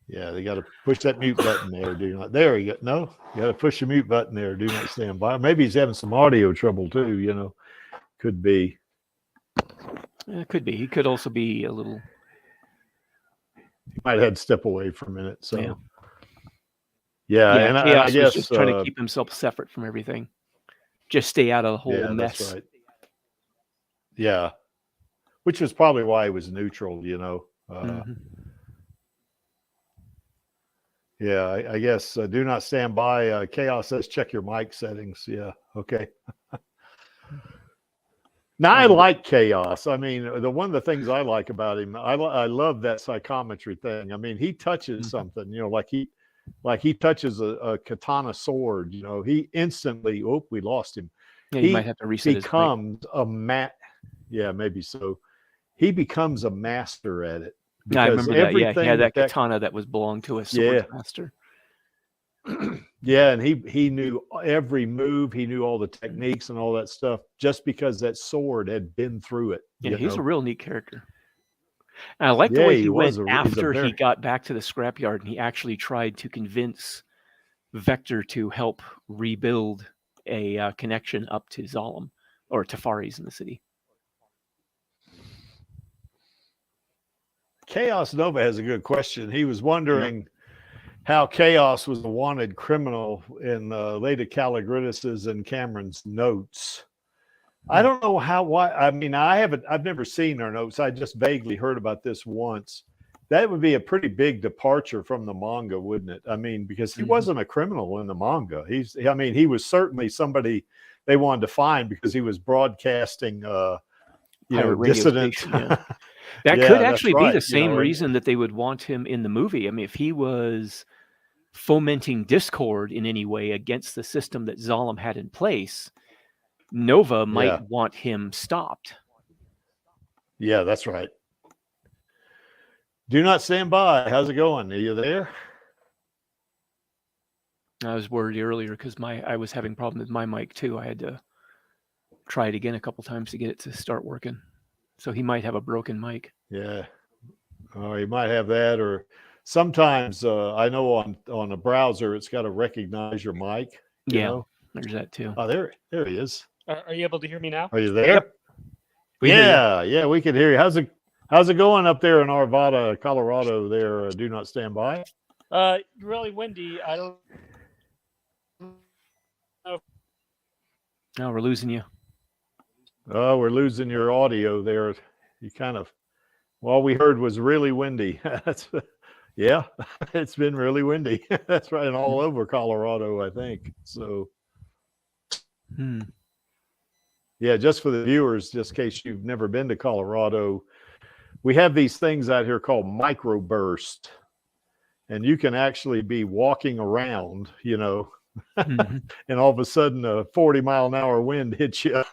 Yeah, they got to push that mute button there. There you go. No, you got to push the mute button there. Do not stand by. Maybe he's having some audio trouble too. You know, could be. It could be. He could also be a little. He might have had to step away for a minute. So. Yeah, and Chaos I guess was just trying to keep himself separate from everything. Just stay out of the whole mess. That's right. Yeah, which was probably why he was neutral. You know. Yeah, I guess do not stand by. Chaos says check your mic settings. Yeah, okay. Now I like Chaos. I mean, one of the things I like about him, I love that psychometry thing. I mean, he touches something, you know, like he touches a katana sword. You know, he instantly. Oh, we lost him. Yeah, he might have to reset becomes a Yeah, maybe so. He becomes a master at it. I remember that. Yeah, he had that katana that was belonged to a sword master. Yeah, and he knew every move. He knew all the techniques and all that stuff just because that sword had been through it. Yeah, he's a real neat character. And I like the way he went after he got back to the scrapyard, and he actually tried to convince Vector to help rebuild a connection up to Zalem or Tafaris in the city. Chaos Nova has a good question. He was wondering how Chaos was a wanted criminal in Leda Calligridis's and Cameron's notes. I don't know why. I mean, I've never seen their notes. I just vaguely heard about this once. That would be a pretty big departure from the manga, wouldn't it? I mean, because he wasn't a criminal in the manga. He was certainly somebody they wanted to find because he was broadcasting, dissident. That could actually be the same reason that they would want him in the movie. I mean, if he was fomenting discord in any way against the system that Zalem had in place, Nova might want him stopped. Yeah, that's right. Do not stand by. How's it going? Are you there? I was worried earlier because I was having problems with my mic too. I had to try it again a couple times to get it to start working. So he might have a broken mic. Yeah. Oh, he might have that, or sometimes I know on a browser it's got to recognize your mic. You know? There's that too. Oh, there he is. Are you able to hear me now? Are you there? Yeah, we can hear you. How's it going up there in Arvada, Colorado? There, do not stand by. Really windy. I don't know. No, we're losing you. Oh, we're losing your audio there. You kind of, all we heard was really windy. Yeah, it's been really windy. That's right, and all over Colorado, I think. So, yeah, just for the viewers, just in case you've never been to Colorado, we have these things out here called microburst, and you can actually be walking around, and all of a sudden a 40-mile-an-hour wind hits you.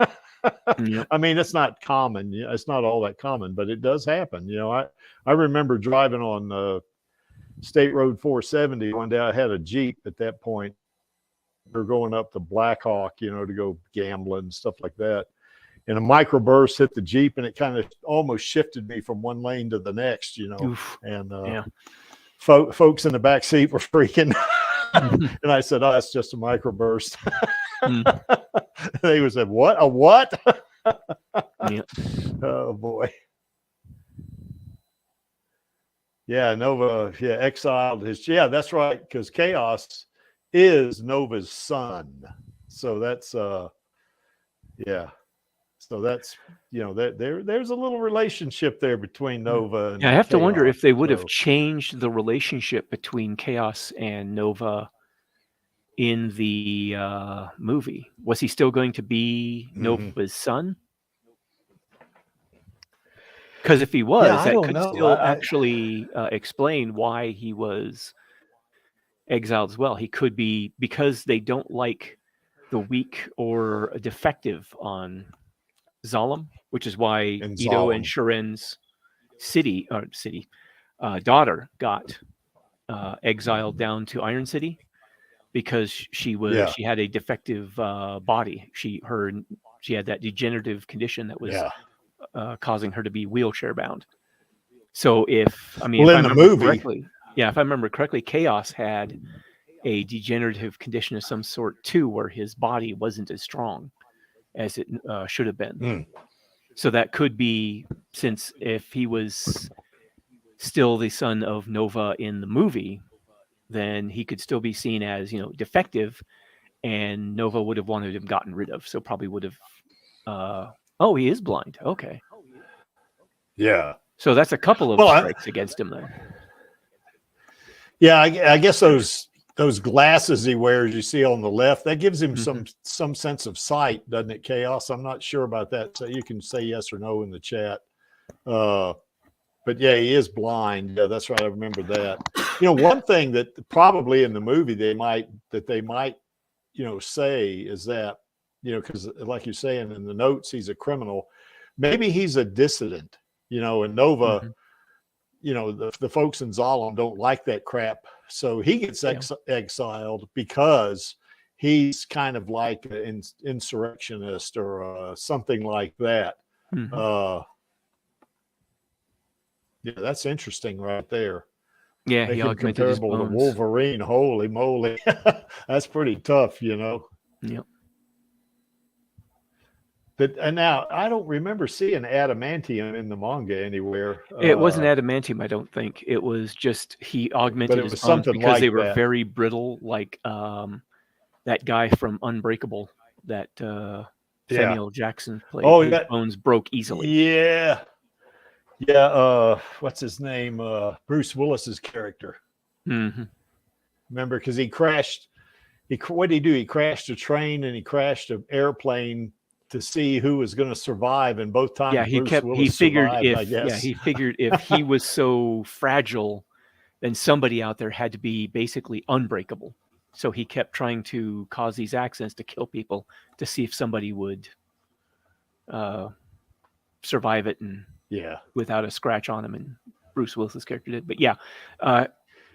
Yep. I mean, it's not common. It's not all that common, but it does happen. I remember driving on State Road 470 one day. I had a Jeep at that point. We were going up to Blackhawk, to go gambling and stuff like that. And a microburst hit the Jeep, and it kind of almost shifted me from one lane to the next, Oof. And folks in the back seat were freaking. And I said, "Oh, that's just a microburst." They would say, "What? A what?" Yep. Oh boy. Yeah, Nova. Yeah, exiled his. Yeah, that's right. Because Chaos is Nova's son, so that's yeah. So that's there's a little relationship there between Nova and I have to wonder if they would have have changed the relationship between Chaos and Nova in the movie. Was he still going to be Nova's son? Because if he was, that could still actually explain why he was exiled as well. He could be, because they don't like the weak or defective on Zalem, which is why Ito and Sharen's daughter got exiled down to Iron City, because she had a defective body. She had that degenerative condition that was causing her to be wheelchair bound. So if I remember correctly, Chaos had a degenerative condition of some sort too, where his body wasn't as strong as it should have been. So that could be, since if he was still the son of Nova in the movie, then he could still be seen as, defective, and Nova would have wanted him gotten rid of. So probably would have, he is blind. Okay. Yeah. So that's a couple of strikes against him then. Yeah, I guess those glasses he wears, you see on the left, that gives him some sense of sight, doesn't it, Chaos? I'm not sure about that, so you can say yes or no in the chat. But yeah, he is blind. Yeah, that's right. I remember that. One thing that probably in the movie they might say is that, because like you're saying in the notes, he's a criminal. Maybe he's a dissident, and Nova, the folks in Zalem don't like that crap. So he gets exiled because he's kind of like an insurrectionist or something like that. Yeah, that's interesting right there. Yeah, he comparable to Wolverine. Holy moly, that's pretty tough, Yep. But and now I don't remember seeing adamantium in the manga anywhere. It wasn't adamantium, I don't think. It was just he augmented his bones because they were very brittle, like that guy from Unbreakable that Samuel Jackson played. Oh, his bones broke easily. Yeah. Yeah, what's his name? Bruce Willis's character. Remember, because he crashed. What did he do? He crashed a train and he crashed an airplane to see who was going to survive. And both times, he figured if he was so fragile, then somebody out there had to be basically unbreakable. So he kept trying to cause these accidents to kill people to see if somebody would survive it and. Yeah, without a scratch on him, and Bruce Willis's character did. But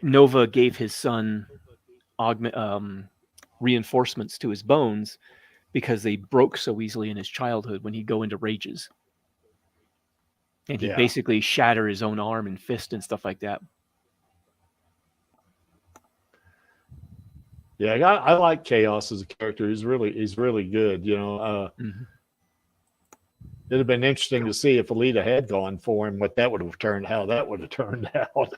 Nova gave his son reinforcements to his bones because they broke so easily in his childhood when he'd go into rages, and he'd basically shatter his own arm and fist and stuff like that. Yeah, I like Chaos as a character. He's really good. it'd have been interesting to see if Alita had gone for him, what that would have turned, how that would have turned out.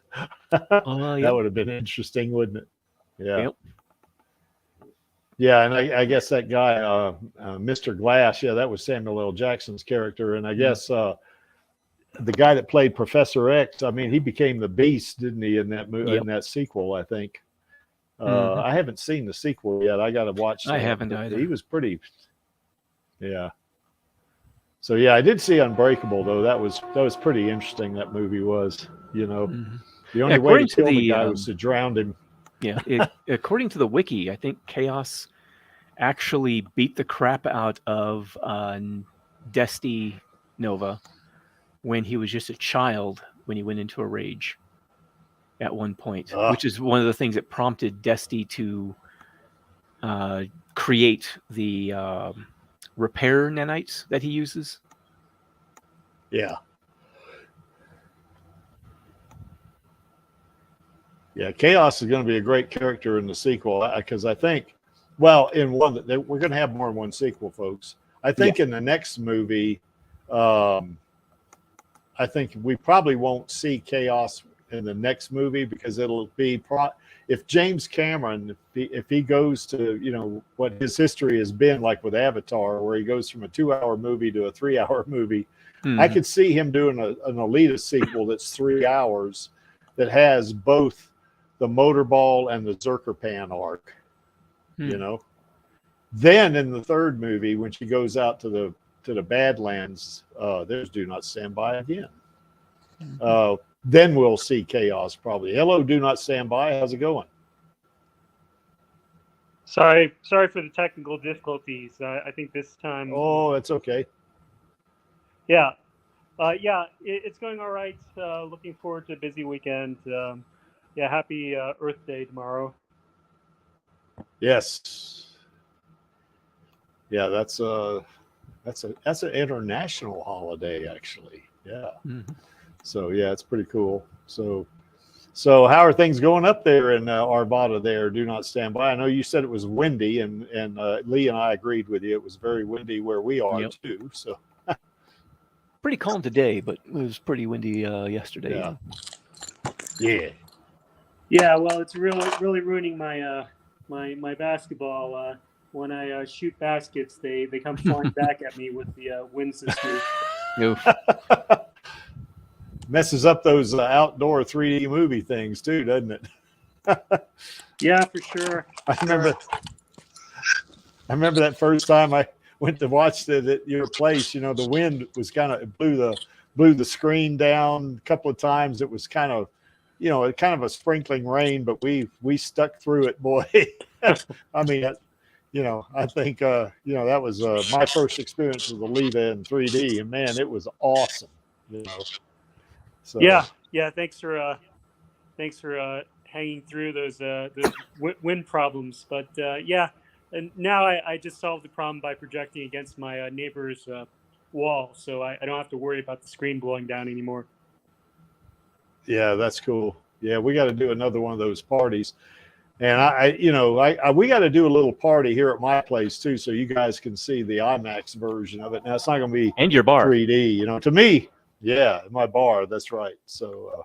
That would have been interesting, wouldn't it? Yeah. Yep. Yeah, and I guess that guy, Mr. Glass, yeah, that was Samuel L. Jackson's character, and I guess the guy that played Professor X, I mean, he became the Beast, didn't he, in that movie, in that sequel? I think. I haven't seen the sequel yet. I got to watch that. I haven't either. He was pretty. Yeah. So yeah, I did see Unbreakable though. That was pretty interesting. That movie was, you know, the only way to kill the guy was to drown him. Yeah. According to the wiki, I think Chaos actually beat the crap out of Dusty Nova when he was just a child, when he went into a rage at one point, which is one of the things that prompted Dusty to create the repair nanites that he uses. Yeah. Yeah, Chaos is going to be a great character in the sequel because I think, well, in one that we're going to have more than one sequel, folks. I think in the next movie, I think we probably won't see Chaos in the next movie because it'll be if James Cameron, if he goes to, you know, what his history has been like with Avatar, where he goes from a 2-hour movie to a 3-hour movie, I could see him doing an Alita sequel that's 3 hours that has both the Motorball and the Zerkerpan arc, you know. Then in the third movie, when she goes out to the Badlands, there's Do Not Stand By again. Then we'll see Chaos probably. Hello, Do Not Stand By. How's it going? Sorry for the technical difficulties. I think this time. Oh, it's okay. Yeah. It's going all right. Looking forward to a busy weekend. Happy Earth Day tomorrow. Yes. Yeah, that's an international holiday, actually. Yeah. So yeah, it's pretty cool. So how are things going up there in Arvada there? Do Not Stand By. I know you said it was windy, and Lee and I agreed with you. It was very windy where we are too. So pretty calm today, but it was pretty windy yesterday. Yeah. Well, it's really ruining my my basketball. When I shoot baskets, they come flying back at me with the wind system. Messes up those outdoor 3D movie things too, doesn't it? Yeah, for sure. I remember that first time I went to watch it at your place. You know, the wind was blew the screen down a couple of times. It was kind of a sprinkling rain, but we stuck through it, boy. I mean, I think that was my first experience with Alita in 3D, and man, it was awesome. You know. So, yeah. Thanks for hanging through those wind problems. But and now I just solved the problem by projecting against my neighbor's wall, so I don't have to worry about the screen blowing down anymore. Yeah, that's cool. Yeah, we got to do another one of those parties, and we got to do a little party here at my place too, so you guys can see the IMAX version of it. Now it's not going to be and your bar 3D, to me. Yeah, my bar. That's right. So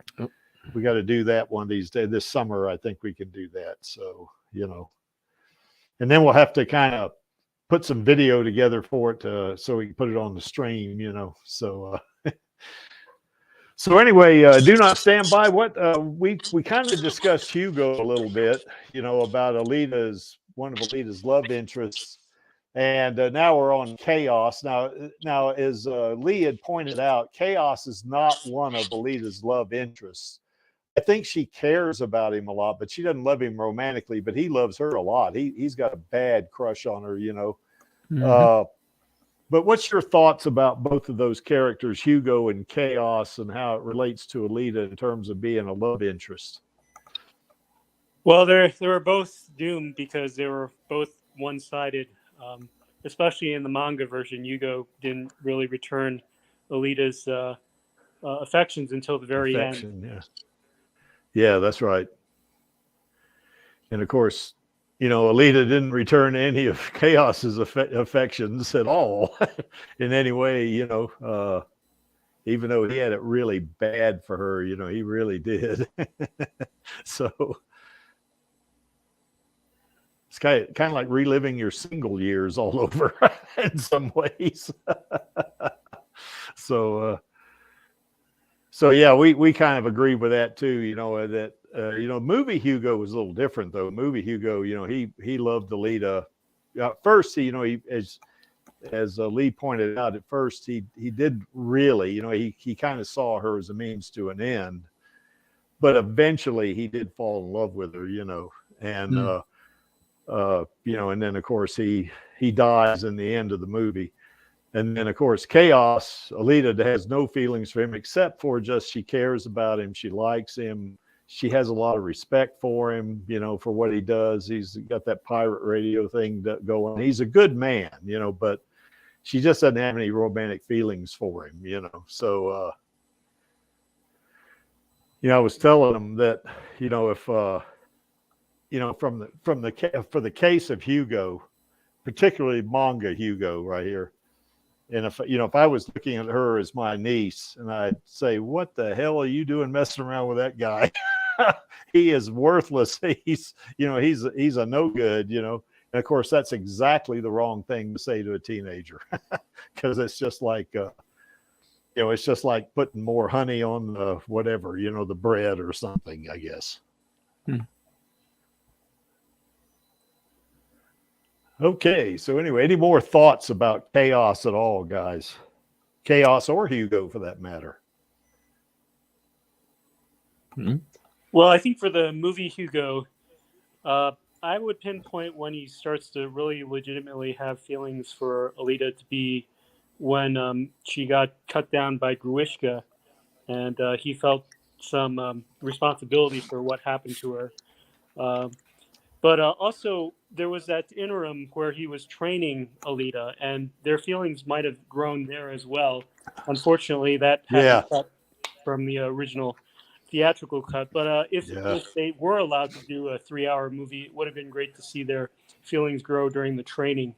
we got to do that one of these days. This summer, I think we can do that. So, and then we'll have to kind of put some video together for it so we can put it on the stream, So, so anyway, Do Not Stand By. What we kind of discussed Hugo a little bit, about one of Alita's love interests. And now we're on Chaos. Now, as Lee had pointed out, Chaos is not one of Alita's love interests. I think she cares about him a lot, but she doesn't love him romantically. But he loves her a lot. He's got a bad crush on her, But what's your thoughts about both of those characters, Hugo and Chaos, and how it relates to Alita in terms of being a love interest? Well, they were both doomed because they were both one-sided. Especially in the manga version, Hugo didn't really return Alita's affections until the very end. Yeah, that's right. And of course, Alita didn't return any of Chaos's affections at all in any way, even though he had it really bad for her, he really did. So it's kind of like reliving your single years all over in some ways. So yeah, we kind of agree with that too. That movie Hugo was a little different though. Movie Hugo, he loved Alita. First, he as Lee pointed out, at first he did really, he kind of saw her as a means to an end, but eventually he did fall in love with her, and and then of course he dies in the end of the movie. And then, of course, Chaos, Alita has no feelings for him except for just she cares about him. She likes him. She has a lot of respect for him, for what he does. He's got that pirate radio thing going. He's a good man, but she just doesn't have any romantic feelings for him, So, I was telling him that, if, for the case of Hugo, particularly manga Hugo right here, and if I was looking at her as my niece and I'd say, what the hell are you doing messing around with that guy? He is worthless. He's a no good, And of course, that's exactly the wrong thing to say to a teenager because it's just like, it's just like putting more honey on the whatever, the bread or something, I guess. Okay, so anyway, any more thoughts about Chaos at all, guys? Chaos or Hugo, for that matter. Well, I think for the movie Hugo, I would pinpoint when he starts to really legitimately have feelings for Alita to be when she got cut down by Gruishka, and he felt some responsibility for what happened to her. But also, there was that interim where he was training Alita, and their feelings might have grown there as well. Unfortunately, that had to cut from the original theatrical cut. But if they were allowed to do a 3-hour movie, it would have been great to see their feelings grow during the training.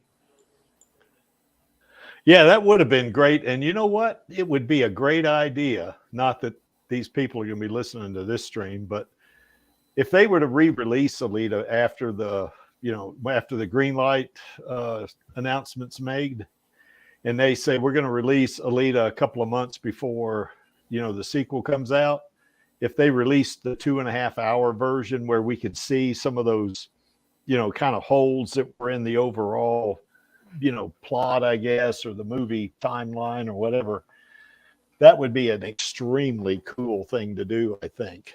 Yeah, that would have been great. And you know what? It would be a great idea. Not that these people are going to be listening to this stream, but if they were to re-release Alita after the green light announcements made, and they say we're going to release Alita a couple of months before the sequel comes out, if they released the 2.5-hour version where we could see some of those kind of holes that were in the overall plot, I guess, or the movie timeline or whatever, that would be an extremely cool thing to do, I think.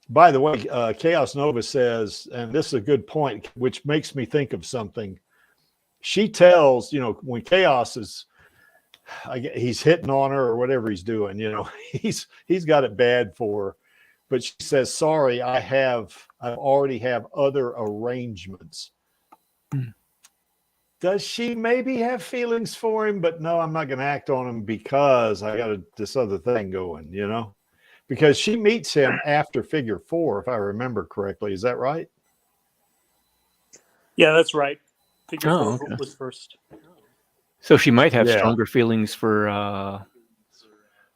By the way, Chaos Nova says, and this is a good point, which makes me think of something. She tells, when Chaos is, he's hitting on her or whatever he's doing, he's got it bad for her. But she says, sorry, I already have other arrangements. Does she maybe have feelings for him? But no, I'm not going to act on him because I got this other thing going, Because she meets him after Figure 4, if I remember correctly. Is that right? Yeah, that's right. Figure 4 was first. So she might have stronger feelings for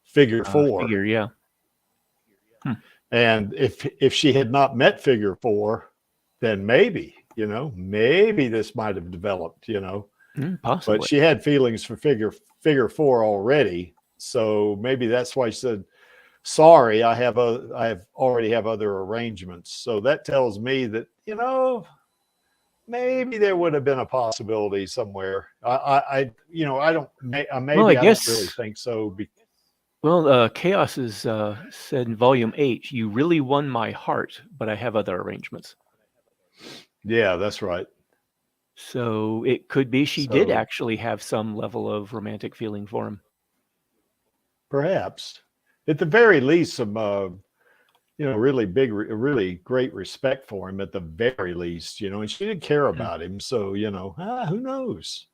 Figure 4. Yeah. And if she had not met Figure 4, then maybe this might have developed, Possibly. But she had feelings for Figure 4 already, so maybe that's why she said, sorry, I already have other arrangements. So that tells me that, maybe there would have been a possibility somewhere. I don't really think so. Well, Chaos is said in Volume 8, you really won my heart, but I have other arrangements. Yeah, that's right. So it could be she did actually have some level of romantic feeling for him. Perhaps. At the very least, some, really great respect for him at the very least, and she didn't care about him. So, who knows?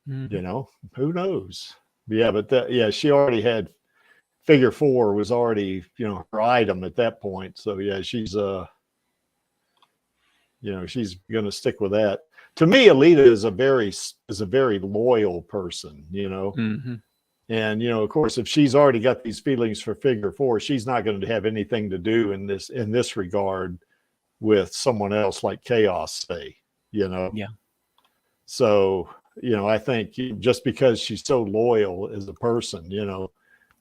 Who knows? Yeah, but she already had Figure 4 was already, her item at that point. So, yeah, she's, You know, she's going to stick with that. To me, Alita is a very loyal person, you know. Mm-hmm. And, you know, of course, if she's already got these feelings for Figure 4, she's not going to have anything to do in this regard with someone else like Chaos, say, you know. Yeah. So, you know, I think just because she's so loyal as a person, you know,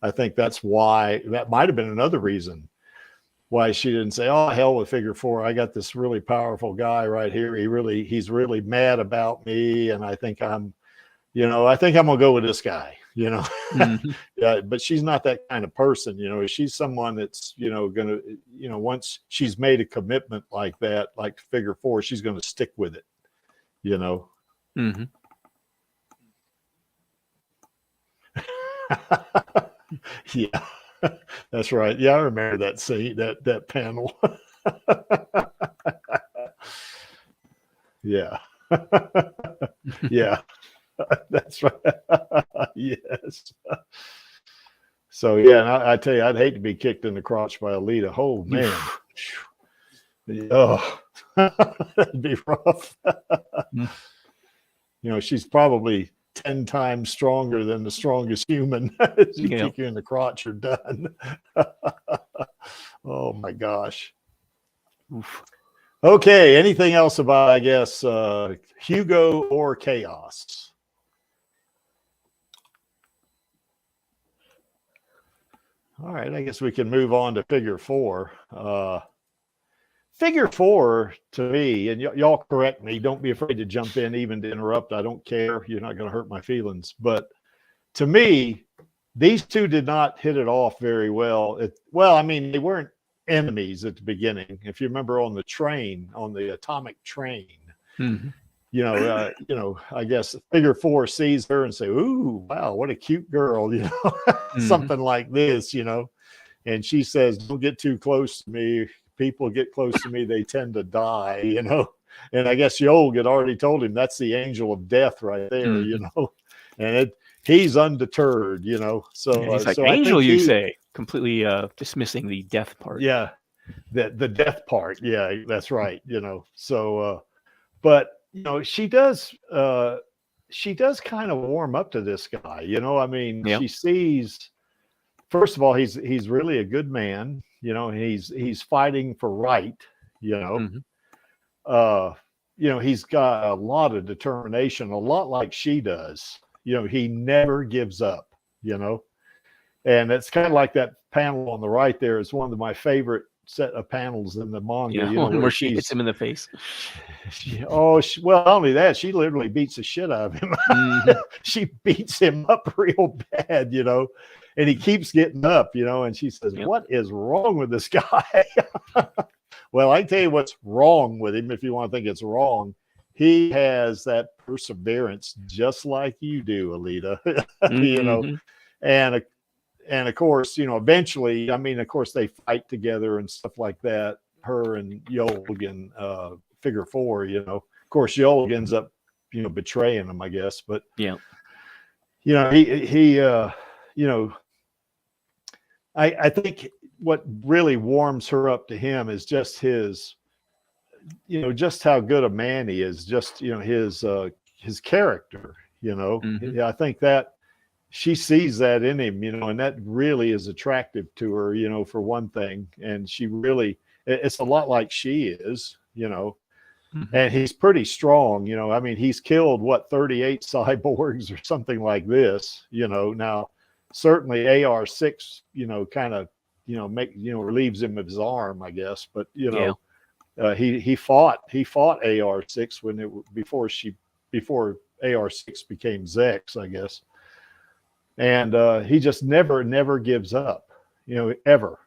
I think that's why, that might have been another reason why she didn't say, oh, hell with Figure 4. I got this really powerful guy right here. He's really mad about me. And I think I'm going to go with this guy, you know. Mm-hmm. Yeah, but she's not that kind of person, you know. She's someone that's, you know, going to, you know, once she's made a commitment like that, like Figure 4, she's going to stick with it, you know. Mm-hmm. Yeah, that's right. Yeah, I remember that scene, that panel. Yeah. Yeah, that's right. Yes. So yeah, and I tell you, I'd hate to be kicked in the crotch by Alita. Oh man. Oh, that'd be rough. You know, she's probably 10 times stronger than the strongest human. You kick you in the crotch, you're done. Oh my gosh. Oof. Okay, anything else about, I guess, Hugo or Chaos? All right, I guess we can move on to Figure 4. Figure 4, to me, and y'all correct me, don't be afraid to jump in, even to interrupt. I don't care. You're not going to hurt my feelings. But to me, these two did not hit it off very well. Well, I mean, they weren't enemies at the beginning. If you remember on the train, on the atomic train, mm-hmm. you know, I guess Figure 4 sees her and say, ooh, wow, what a cute girl, you know, mm-hmm. Something like this, you know. And she says, don't get too close to me. People get close to me, they tend to die, you know. And I guess Yolg had already told him that's the angel of death right there, mm-hmm. You know. And he's undeterred, you know. So he's like, so angel, you say, completely dismissing the death part. Yeah, the death part. Yeah, that's right. You know. So, but you know, she does kind of warm up to this guy. You know, I mean, She sees. First of all, he's really a good man. You know, he's fighting for right. You know. Mm-hmm. You know, he's got a lot of determination, a lot like she does. You know, he never gives up, you know, and it's kind of like that panel on the right there is one of my favorite set of panels in the manga. Yeah, you know, where she hits him in the face. Well, not only that, she literally beats the shit out of him. Mm-hmm. She beats him up real bad, you know, and he keeps getting up, you know, and she says, what is wrong with this guy? Well, I can tell you what's wrong with him if you want to think it's wrong. He has that perseverance just like you do, Alita. Mm-hmm. You know, and of course, you know, eventually, I mean, of course, they fight together and stuff like that. Her and Yolg and Figure 4, you know. Of course, Yolg ends up, you know, betraying him, I guess. But yeah, you know, he you know, I think what really warms her up to him is just his, you know, just how good a man he is, just, you know, his character, you know. Mm-hmm. I think that she sees that in him, you know, and that really is attractive to her, you know, for one thing. And she really, it's a lot like she is, you know, mm-hmm. And he's pretty strong, you know. I mean, he's killed 38 cyborgs or something like this, you know. Now, certainly AR6, you know, kind of, you know, relieves him of his arm, I guess, but you know. Yeah. He fought AR6 before AR6 became Zex, I guess, and he just never gives up, you know, ever,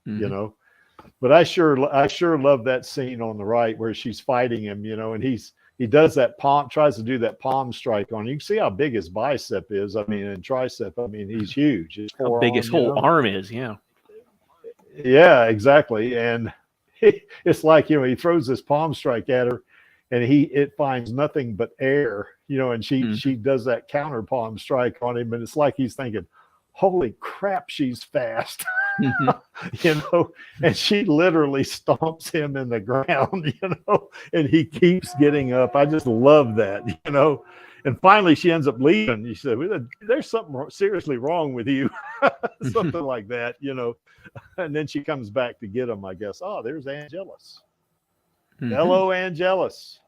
mm-hmm. You know. But I sure love that scene on the right where she's fighting him, you know, and he does that tries to do that palm strike on. You can see how big his bicep is. I mean, and tricep. I mean, he's huge. How big his whole arm is, yeah. Yeah, exactly, and. It's like, you know, he throws this palm strike at her and it finds nothing but air, you know, and she does that counter palm strike on him. And it's like he's thinking, holy crap, she's fast. you know, and she literally stomps him in the ground, you know, and he keeps getting up. I just love that, you know. And finally, she ends up leaving. He said, "There's something seriously wrong with you," something like that, you know. And then she comes back to get him, I guess. Oh, there's Angelus. Hello, Angelus.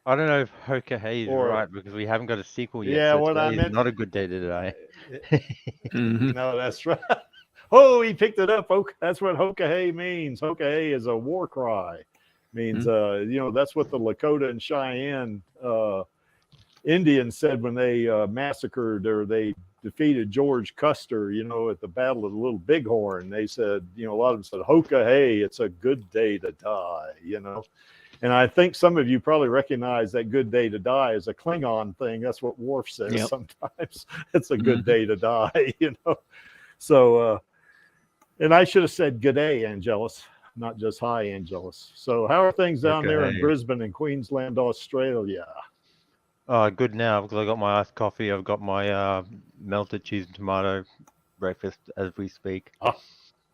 I don't know if Hoka Hay is right because we haven't got a sequel yet. Yeah, so what I meant. Not a good day today. No, that's right. Oh, he picked it up. That's what Hoka Hay means. Hoka Hay is a war cry. Means, you know, that's what the Lakota and Cheyenne Indians said when they massacred or they defeated George Custer, you know, at the Battle of the Little Bighorn. They said, you know, a lot of them said, Hoka Hay, it's a good day to die, you know. And I think some of you probably recognize that good day to die as a Klingon thing. That's what Worf says sometimes. It's a good day to die, you know. So, and I should have said good day, Angelus, not just hi, Angelus. So how are things down there in Brisbane and Queensland, Australia? Good now because I got my iced coffee. I've got my melted cheese and tomato breakfast as we speak,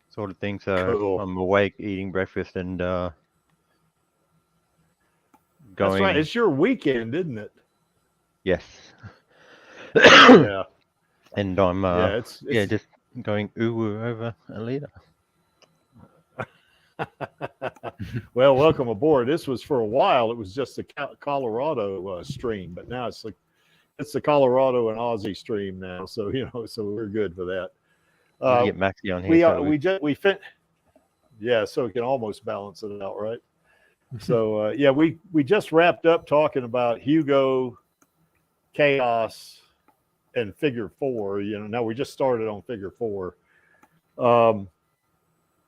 sort of thing. So cool. I'm awake, eating breakfast, and going. That's right. It's your weekend, isn't it? Yes. Yeah. And I'm it's just going over Alita. Well, welcome aboard. This was for a while. It was just the Colorado stream, but now it's the Colorado and Aussie stream now. So you know, so we're good for that. Get Maxie on here. Yeah, so we can almost balance it out, right? So yeah, we just wrapped up talking about Hugo, Chaos, and Figure 4. You know, now we just started on Figure 4.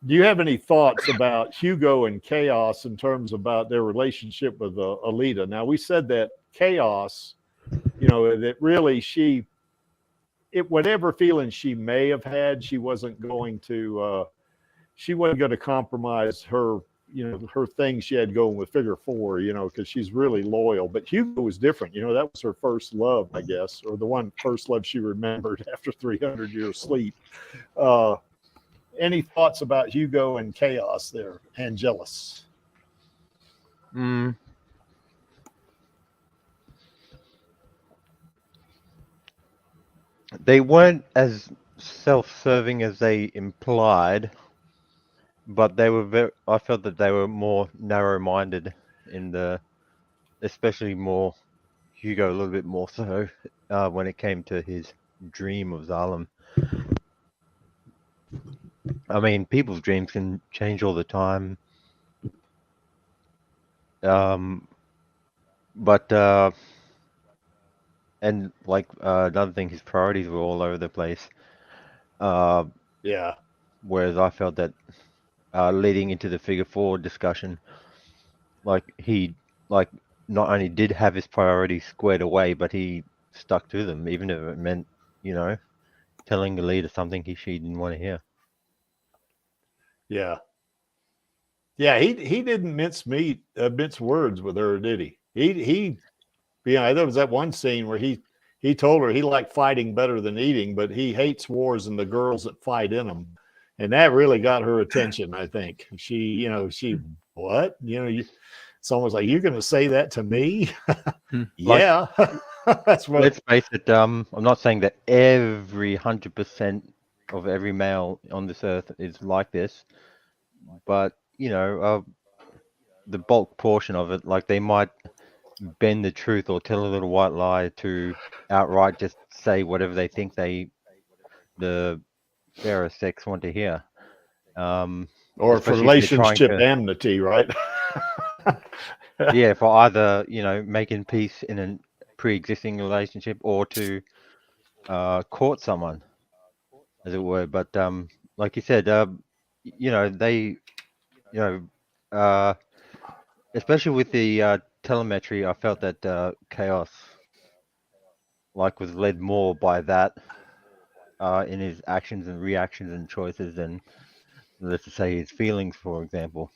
Do you have any thoughts about Hugo and Chaos in terms about their relationship with Alita? Now, we said that Chaos, you know, that really whatever feeling she may have had, she wasn't going to compromise her, you know, her thing she had going with Figure 4, you know, because she's really loyal. But Hugo was different. You know, that was her first love, I guess, or the first love she remembered after 300 years sleep. Any thoughts about Hugo and Chaos there, Angelus? They weren't as self-serving as they implied, but they were I felt that they were more narrow-minded especially more Hugo, a little bit more so when it came to his dream of Zalem. I mean, people's dreams can change all the time. But and like another thing, his priorities were all over the place. Yeah. Whereas I felt that leading into the Figure 4 discussion, he not only did have his priorities squared away, but he stuck to them, even if it meant, you know, telling Alita something she didn't want to hear. Yeah. Yeah, he didn't mince words with her, did he? Yeah, there was that one scene where he told her he liked fighting better than eating, but he hates wars and the girls that fight in them. And that really got her attention, I think. What? You know, it's almost like, you're going to say that to me? Yeah. That's what. Let's face it, I'm not saying that every 100% of every male on this earth is like this, but, you know, the bulk portion of it, like they might bend the truth or tell a little white lie to outright just say whatever they think the fairer sex want to hear. Or for relationship enmity, right? Yeah, for either, you know, making peace in a pre-existing relationship or to court someone, as it were. But like you said, you know, they, you know, especially with the telemetry, I felt that Chaos was led more by that in his actions and reactions and choices than, let's just say, his feelings, for example.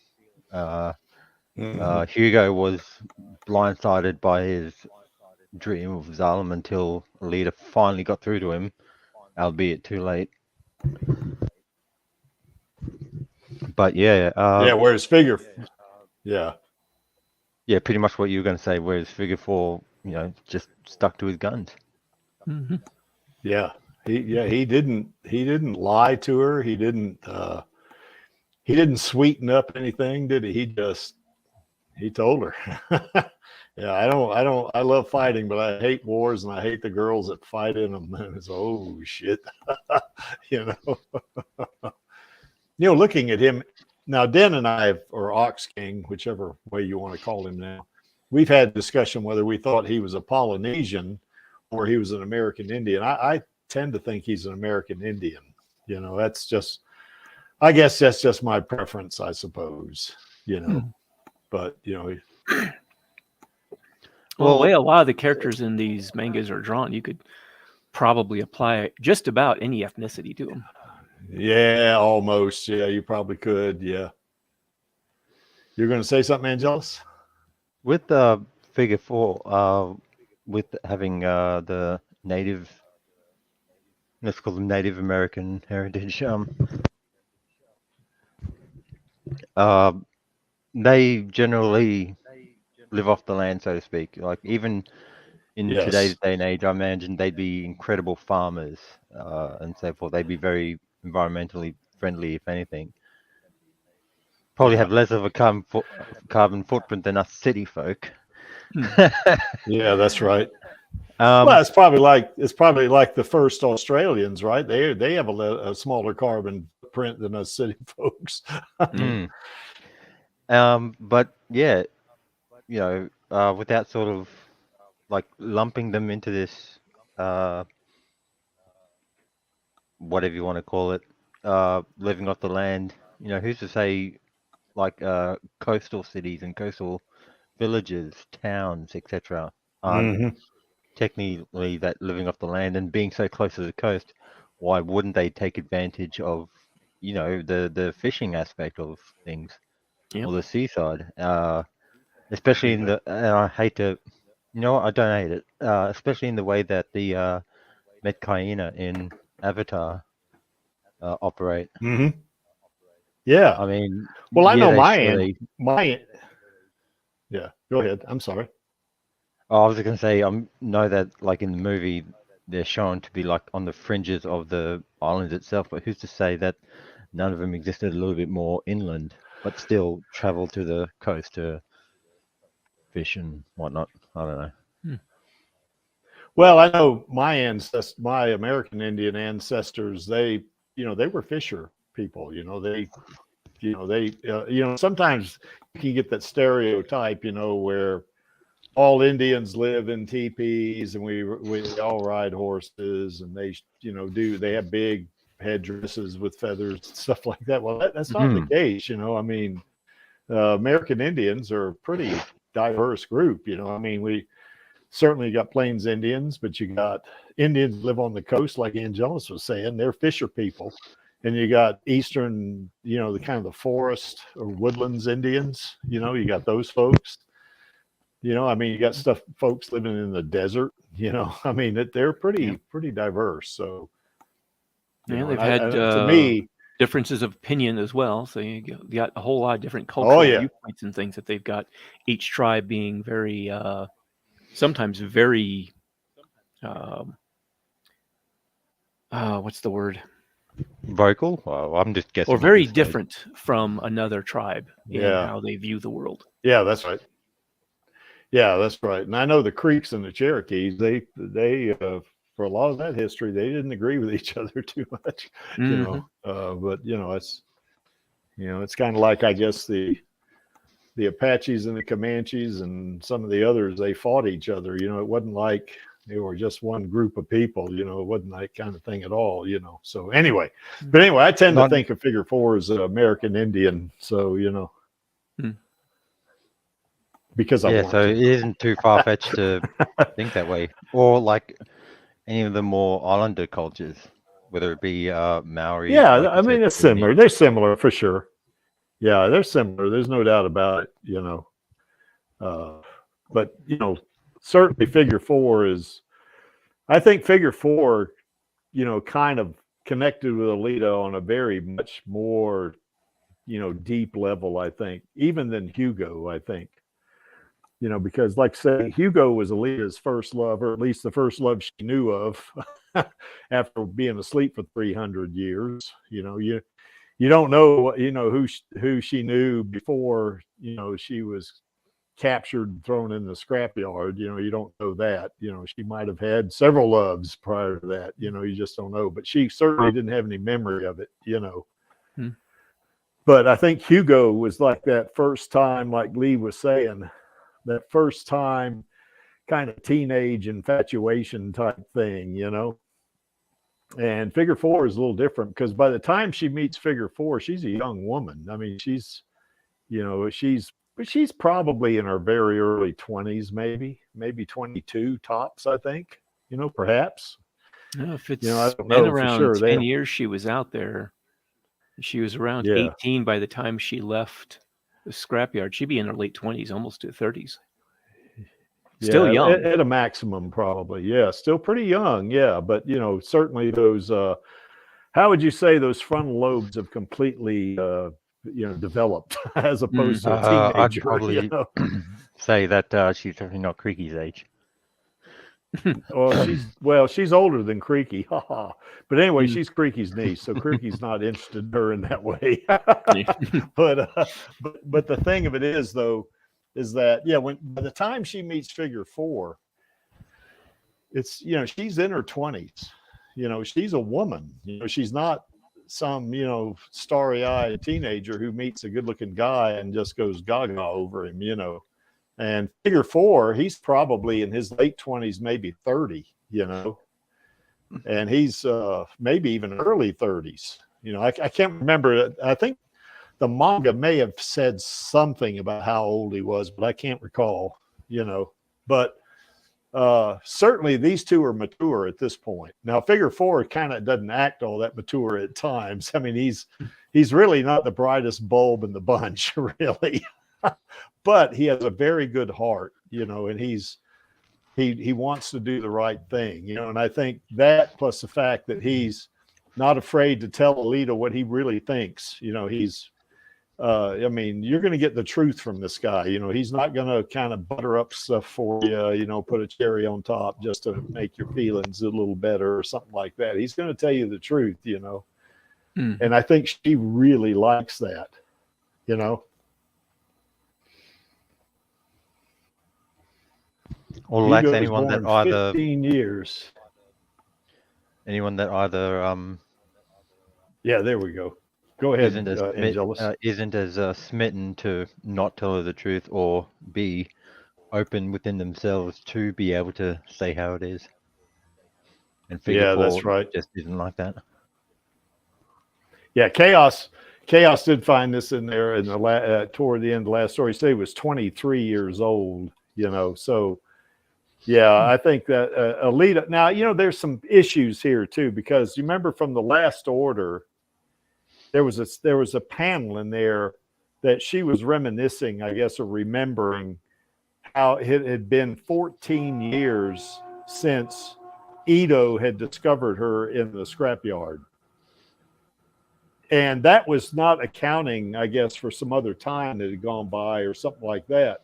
Hugo was blindsided by his dream of Zalem until Alita finally got through to him, albeit too late. But yeah, whereas figure, yeah, pretty much what you were going to say. Whereas figure 4, just stuck to his guns. Mm-hmm. yeah, he didn't lie to her. He didn't sweeten up anything, did he? He told her. Yeah, I love fighting, but I hate wars and I hate the girls that fight in them. And it's, oh shit. Looking at him now, Den and I, or Ox King, whichever way you want to call him now, we've had discussion whether we thought he was a Polynesian or he was an American Indian. I tend to think he's an American Indian. I guess that's just my preference, I suppose, but Well, the way a lot of the characters in these mangas are drawn, you could probably apply just about any ethnicity to them. Yeah, almost. Yeah, you probably could. Yeah. You're going to say something, Angelus? With figure 4, with having the native, let's call them Native American heritage, they generally live off the land, so to speak. Like even in today's day and age, I imagine they'd be incredible farmers and so forth. They'd be very environmentally friendly, if anything. Probably have less of a carbon footprint than us city folk. Yeah, that's right. Well, it's probably like the first Australians, right? They have a smaller carbon footprint than us city folks. But yeah, without sort of like lumping them into this, whatever you want to call it, living off the land. Who's to say, like coastal cities and coastal villages, towns, etc. aren't technically that living off the land, and being so close to the coast, why wouldn't they take advantage of the fishing aspect of things, or the seaside, especially in the I hate to I don't hate it, especially in the way that the Metcaina in Avatar operate. Yeah, I mean, well, I know my yeah, go ahead, I'm sorry. I was going to say, I know that like in the movie, they're shown to be like on the fringes of the island itself, but who's to say that none of them existed a little bit more inland, but still travel to the coast to fish and whatnot? I don't know. Well, I know my American Indian ancestors, they were fisher people. Sometimes you can get that stereotype, where all Indians live in teepees and we all ride horses, and they have big headdresses with feathers and stuff like that. Well, that's not the case. I mean, American Indians are a pretty diverse group. We certainly got Plains Indians, but you got Indians live on the coast, like Angelus was saying. They're fisher people. And you got Eastern, the kind of the forest or woodlands Indians, you got those folks. I mean, you got folks living in the desert, I mean, they're pretty diverse. So, they've had to me, differences of opinion as well. So you got a whole lot of different cultural viewpoints and things that they've got. Each tribe being very, sometimes very, what's the word? Vocal? Well, I'm just guessing. Or very different from another tribe in how they view the world. Yeah, that's right. Yeah, that's right. And I know the Creeks and the Cherokees, they for a lot of that history, they didn't agree with each other too much, but it's kind of like, I guess, the Apaches and the Comanches and some of the others, they fought each other. It wasn't like they were just one group of people, it wasn't that kind of thing at all, So anyway, I tend to think of figure 4 as an American Indian. So, because so it isn't too far-fetched to think that way, or like any of the more islander cultures, whether it be Maori. Yeah, I mean, it's similar. They're similar for sure. Yeah, they're similar. There's no doubt about it, but certainly figure 4 is, I think figure 4, kind of connected with Alita on a very much more deep level, I think, even than Hugo, I think. Because like say, Hugo was Alita's first love, or at least the first love she knew of after being asleep for 300 years. You don't know, who she knew before, she was captured and thrown in the scrapyard. You don't know that. She might have had several loves prior to that. You just don't know. But she certainly didn't have any memory of it. But I think Hugo was like that first time, like Lee was saying, that first time kind of teenage infatuation type thing, And figure 4 is a little different because by the time she meets figure 4, she's a young woman. I mean, she's probably in her very early 20s, maybe 22 tops, I think, perhaps. If it's I don't been know for around sure 10 years she was out there, she was around 18 by the time she left the scrapyard. She'd be in her late 20s, almost to 30s. Still young. At a maximum, probably. Yeah, still pretty young. Yeah, but certainly those. How would you say those frontal lobes have completely, developed as opposed to a teenager? I'd probably say that she's definitely not Creaky's age. Well, she's older than Creaky, haha. But anyway, she's Creaky's niece, so Creaky's not interested in her in that way. But the thing of it is, though, is that by the time she meets figure 4, it's she's in her 20s. She's a woman. She's not some starry-eyed teenager who meets a good-looking guy and just goes gaga over him. And figure 4, he's probably in his late 20s, maybe 30. And he's maybe even early 30s. I can't remember. I think the manga may have said something about how old he was, but I can't recall, But certainly these two are mature at this point. Now, figure 4 kind of doesn't act all that mature at times. I mean, he's really not the brightest bulb in the bunch, really. But he has a very good heart, and he wants to do the right thing, and I think that plus the fact that he's not afraid to tell Alita what he really thinks, he's I mean, you're going to get the truth from this guy. He's not going to kind of butter up stuff for you, put a cherry on top just to make your feelings a little better or something like that. He's going to tell you the truth, And I think she really likes that, Or lacks anyone that either 15 years. Anyone that either yeah, there we go. Go ahead, isn't as smitten to not tell her the truth or be open within themselves to be able to say how it is. And figure 4 that's right. Just isn't like that. Yeah, Chaos did find this in there in the toward the end of the last story. He said he was 23 years old, so yeah, I think that Alita. Now, there's some issues here too, because you remember from the last order, there was a panel in there that she was reminiscing, I guess, or remembering how it had been 14 years since Ito had discovered her in the scrapyard. And that was not accounting, I guess, for some other time that had gone by or something like that.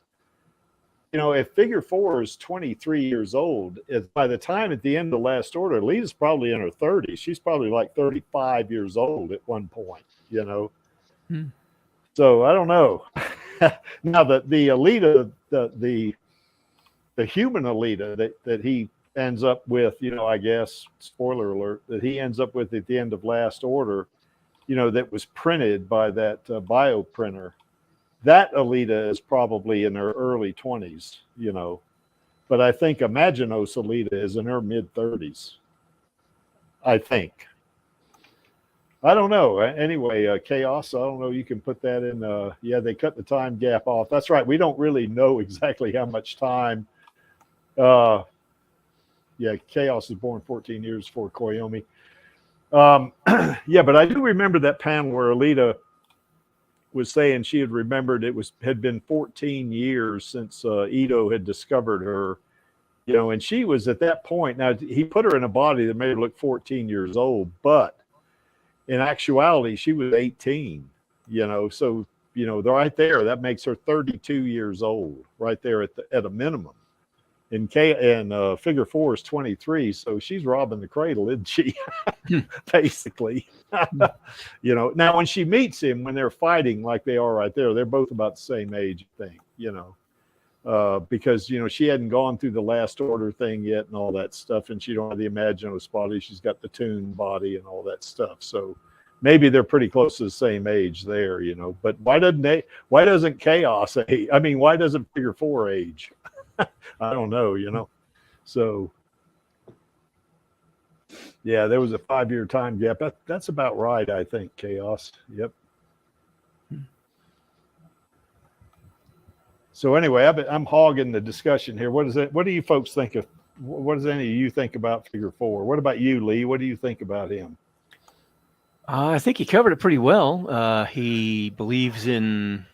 If figure 4 is 23 years old, by the time at the end of the last order, Alita's probably in her 30s. She's probably like 35 years old at one point, So I don't know. Now the Alita, the human Alita that he ends up with, I guess, spoiler alert, that he ends up with at the end of last order, that was printed by that bio printer. That Alita is probably in her early 20s, but I think Imaginos Alita is in her mid 30s. I think. I don't know. Anyway, Chaos, I don't know. You can put that in. They cut the time gap off. That's right. We don't really know exactly how much time. Chaos was born 14 years before Koyomi. But I do remember that panel where Alita was saying she had remembered had been 14 years since Ito had discovered her, and she was at that point. Now, he put her in a body that made her look 14 years old, but in actuality, she was 18, So, they're right there. That makes her 32 years old right there at a minimum. And figure 4 is 23. So she's robbing the cradle, isn't she? Basically. Now when she meets him, when they're fighting like they are right there, they're both about the same age, I think, because, she hadn't gone through the last order thing yet and all that stuff. And she don't have the Imaginos body. She's got the Toon body and all that stuff. So maybe they're pretty close to the same age there, but why doesn't Chaos age? I mean, why doesn't figure 4 age? I don't know, So yeah, there was a 5-year time gap. That's about right, I think, Chaos. Yep. So anyway, I'm hogging the discussion here. What do you folks think of? What does any of you think about figure 4? What about you, Lee? What do you think about him? I think he covered it pretty well. He believes in,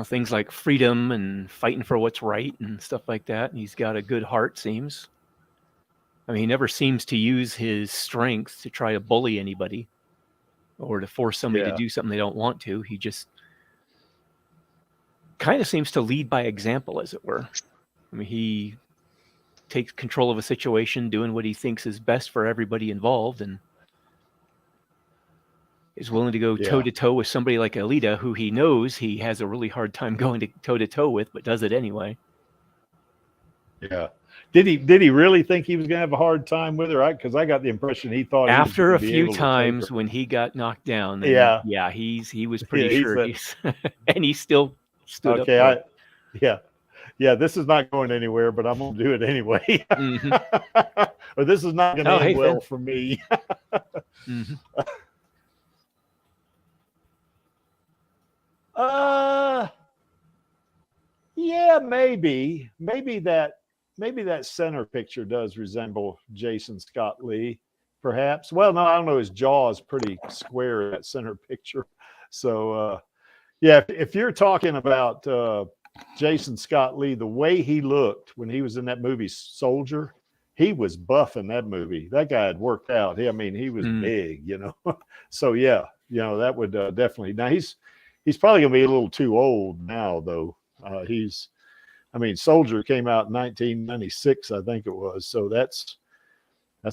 things like freedom and fighting for what's right and stuff like that. And he's got a good heart, seems. I mean, he never seems to use his strength to try to bully anybody or to force somebody to do something they don't want to. He just kind of seems to lead by example, as it were. I mean, he takes control of a situation, doing what he thinks is best for everybody involved, and is willing to go toe-to-toe with somebody like Alita, who he knows he has a really hard time going toe-to-toe with, but does it anyway. Yeah. Did he really think he was going to have a hard time with her? Because I got the impression he thought after a few times when he got knocked down. Then, he was pretty sure. And he still stood up. Okay. This is not going anywhere, but I'm going to do it anyway. Or this is not going to end well for me. Yeah, maybe that center picture does resemble Jason Scott Lee, perhaps. Well, no, I don't know. His jaw is pretty square in that center picture. So, if you're talking about Jason Scott Lee, the way he looked when he was in that movie Soldier, he was buff in that movie. That guy had worked out. He was big, So that would definitely. Now he's probably gonna be a little too old now, though. Soldier came out in 1996, I think it was. So that's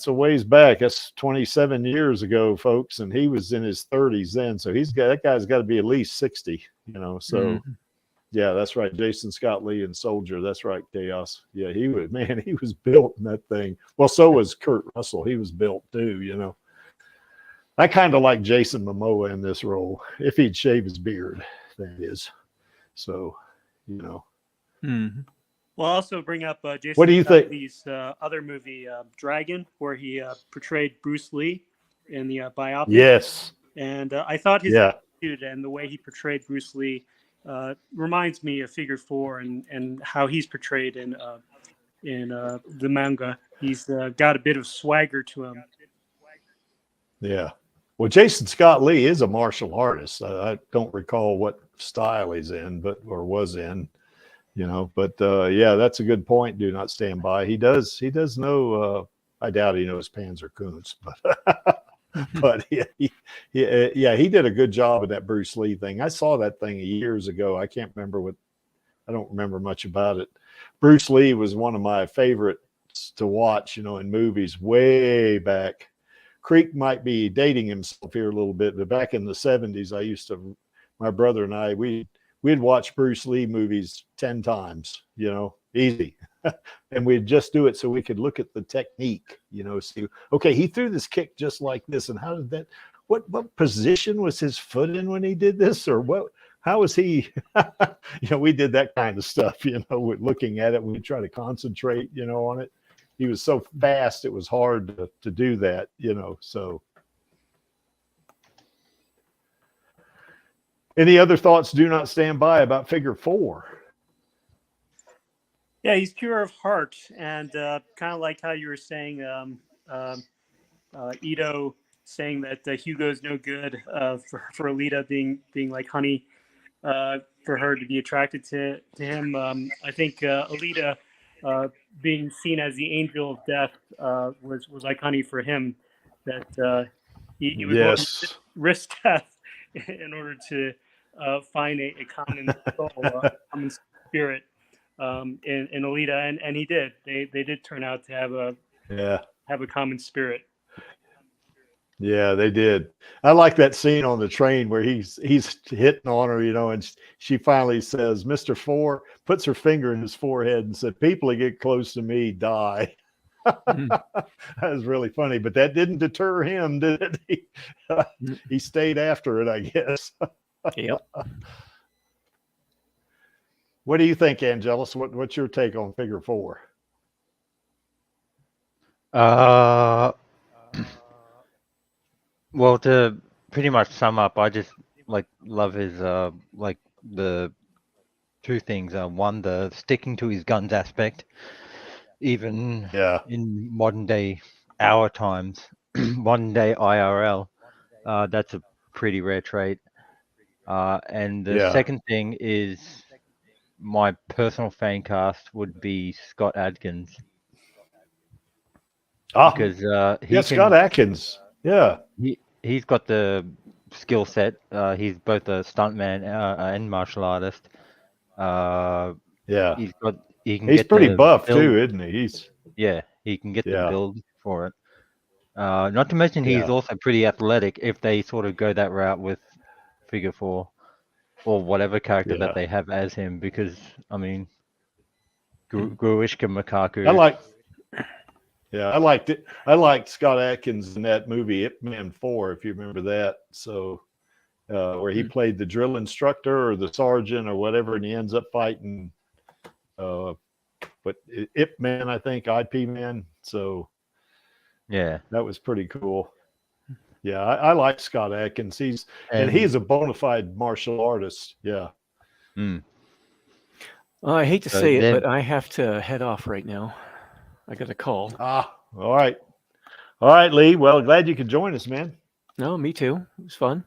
a ways back. That's 27 years ago, folks, and he was in his 30s then. So that guy's got to be at least 60, So yeah, that's right. Jason Scott Lee and Soldier. That's right, Chaos. Yeah, he was built in that thing. Well, so was Kurt Russell. He was built too, I kind of like Jason Momoa in this role, if he'd shave his beard, that is. So, We'll also bring up Jason. What do you think? Lee's other movie, Dragon, where he portrayed Bruce Lee in the biopic. Yes. And I thought his attitude and the way he portrayed Bruce Lee reminds me of Figure 4 and how he's portrayed in the manga. He's got a bit of swagger to him. Yeah. Well, Jason Scott Lee is a martial artist. I don't recall what style he's in, or was in, But that's a good point. Do not stand by. He does know. I doubt he knows Panzer Kunst, but he did a good job of that Bruce Lee thing. I saw that thing years ago. I don't remember much about it. Bruce Lee was one of my favorites to watch, in movies way back. Creek might be dating himself here a little bit, but back in the 70s, my brother and I, we'd watch Bruce Lee movies 10 times, easy. And we'd just do it so we could look at the technique, see, okay, he threw this kick just like this. And how did that, what position was his foot in when he did this? Or how was he, we did that kind of stuff, we're looking at it, we try to concentrate, on it. He was so fast, it was hard to do that, so. Any other thoughts? Do not stand by about Figure 4. Yeah, he's pure of heart, and kind of like how you were saying, Ito saying that Hugo's no good for Alita being like honey for her to be attracted to him. I think Alita being seen as the angel of death was like honey for him. That he was willing to risk death in order to find a common soul, common spirit in Alita, and he did. They did turn out to have a common spirit. Yeah, they did. I like that scene on the train where he's hitting on her, and she finally says, "Mr. Four," puts her finger in his forehead and said, "People that get close to me die." That was really funny, but that didn't deter him, did it? He stayed after it, I guess. Yep. What do you think, Angelus? What's your take on Figure 4? Well, to pretty much sum up, I just love his the two things. One, the sticking to his guns aspect, even in modern day our times, modern day IRL. That's a pretty rare trait. And the second thing is my personal fan cast would be Scott Adkins. Because Scott Adkins. Yeah. He's got the skill set. He's both a stuntman and martial artist. He's pretty buff too, isn't he? He can get the build for it. Not to mention he's also pretty athletic if they sort of go that route with Figure 4 or whatever character that they have as him. Because I mean, Gruishka Makaku. I liked it. I liked Scott Adkins in that movie Ip Man 4, if you remember that. So where he played the drill instructor or the sergeant or whatever, and he ends up fighting but Ip Man, I think, IP Man. So that was pretty cool. Yeah, I like Scott Adkins. He's a bona fide martial artist. Yeah. I hate to say it, but I have to head off right now. I got a call. All right. All right, Lee. Well, glad you could join us, man. No, me too. It was fun.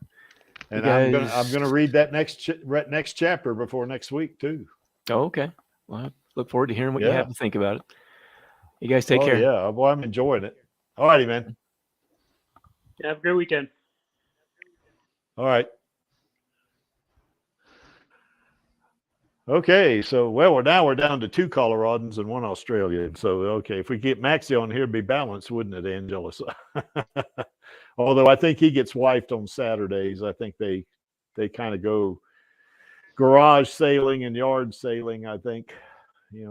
And I'm gonna read that next chapter before next week too. Oh, okay. Well, I look forward to hearing what you have to think about it. You guys take care. Yeah, well, I'm enjoying it. All righty, man. Have a great weekend. All right. Okay, so now we're down to 2 Coloradans and 1 Australian. So if we get Maxie on here, it'd be balanced, wouldn't it, Angelus? Although I think he gets wifed on Saturdays. I think they kind of go garage sailing and yard sailing, I think,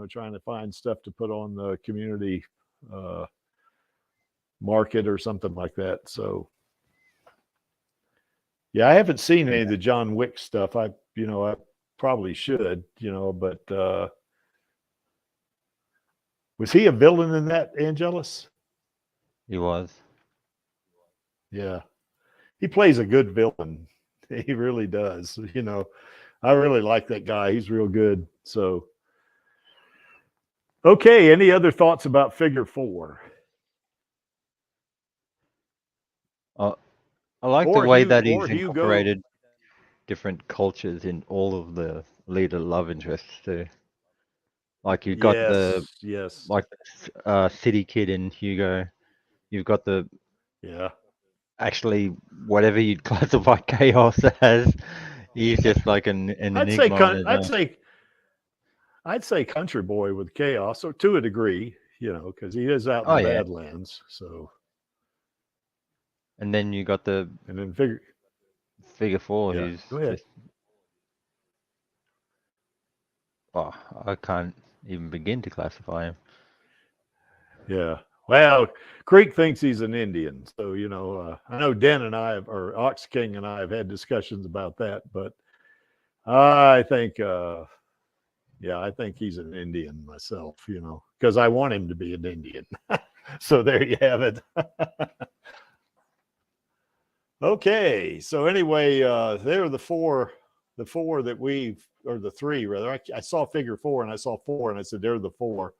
trying to find stuff to put on the community market or something like that. So I haven't seen any of the John Wick stuff. I probably should, but was he a villain in that, Angelus? He was. Yeah. He plays a good villain. He really does. I really like that guy. He's real good. So, okay. Any other thoughts about Figure 4? I like the way that he's incorporated different cultures in all of the leader love interests too. Like you've got city kid in Hugo. You've got actually whatever you'd classify Chaos as. He's just like an enigma. I'd say Country Boy with Chaos, or to a degree, because he is out in the Badlands. So, and then you got Figure 4. Yeah. Who's Go ahead. I can't even begin to classify him. Yeah. Well, Creek thinks he's an Indian. So, I know Den and or Ox King and I have had discussions about that, but I think, I think he's an Indian myself, because I want him to be an Indian. So there you have it. Okay. So anyway, there are the 4 that or the 3 rather. I saw Figure 4 and I saw 4 and I said, they're the 4.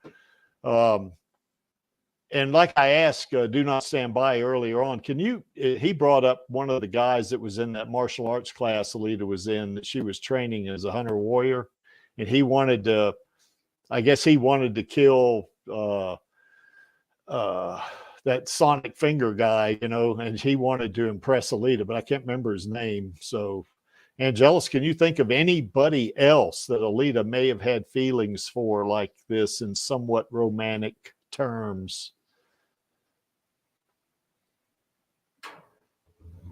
And like I asked, Do Not Stand By earlier on, he brought up one of the guys that was in that martial arts class Alita was in, that she was training as a hunter warrior. And he wanted to kill that sonic finger guy, you know, and he wanted to impress Alita, but I can't remember his name. So, Angelus, can you think of anybody else that Alita may have had feelings for like this in somewhat romantic terms?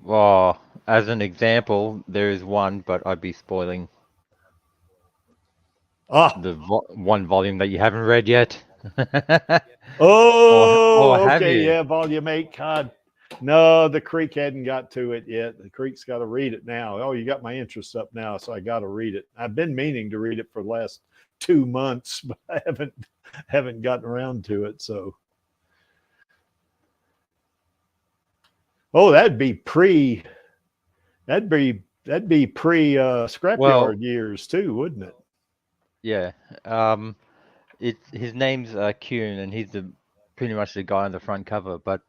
Well, as an example, there is one, but I'd be spoiling the one volume that you haven't read yet. Oh, have okay, you? yeah, volume 8. God, no, the Creek hadn't got to it yet. The Creek's got to read it now. Oh, you got my interest up now, so I got to read it. I've been meaning to read it for the last 2 months, but I haven't gotten around to it. So, oh, that'd be pre scrapyard years too, wouldn't it? Yeah. His name's Kuhn, and he's pretty much the guy on the front cover. But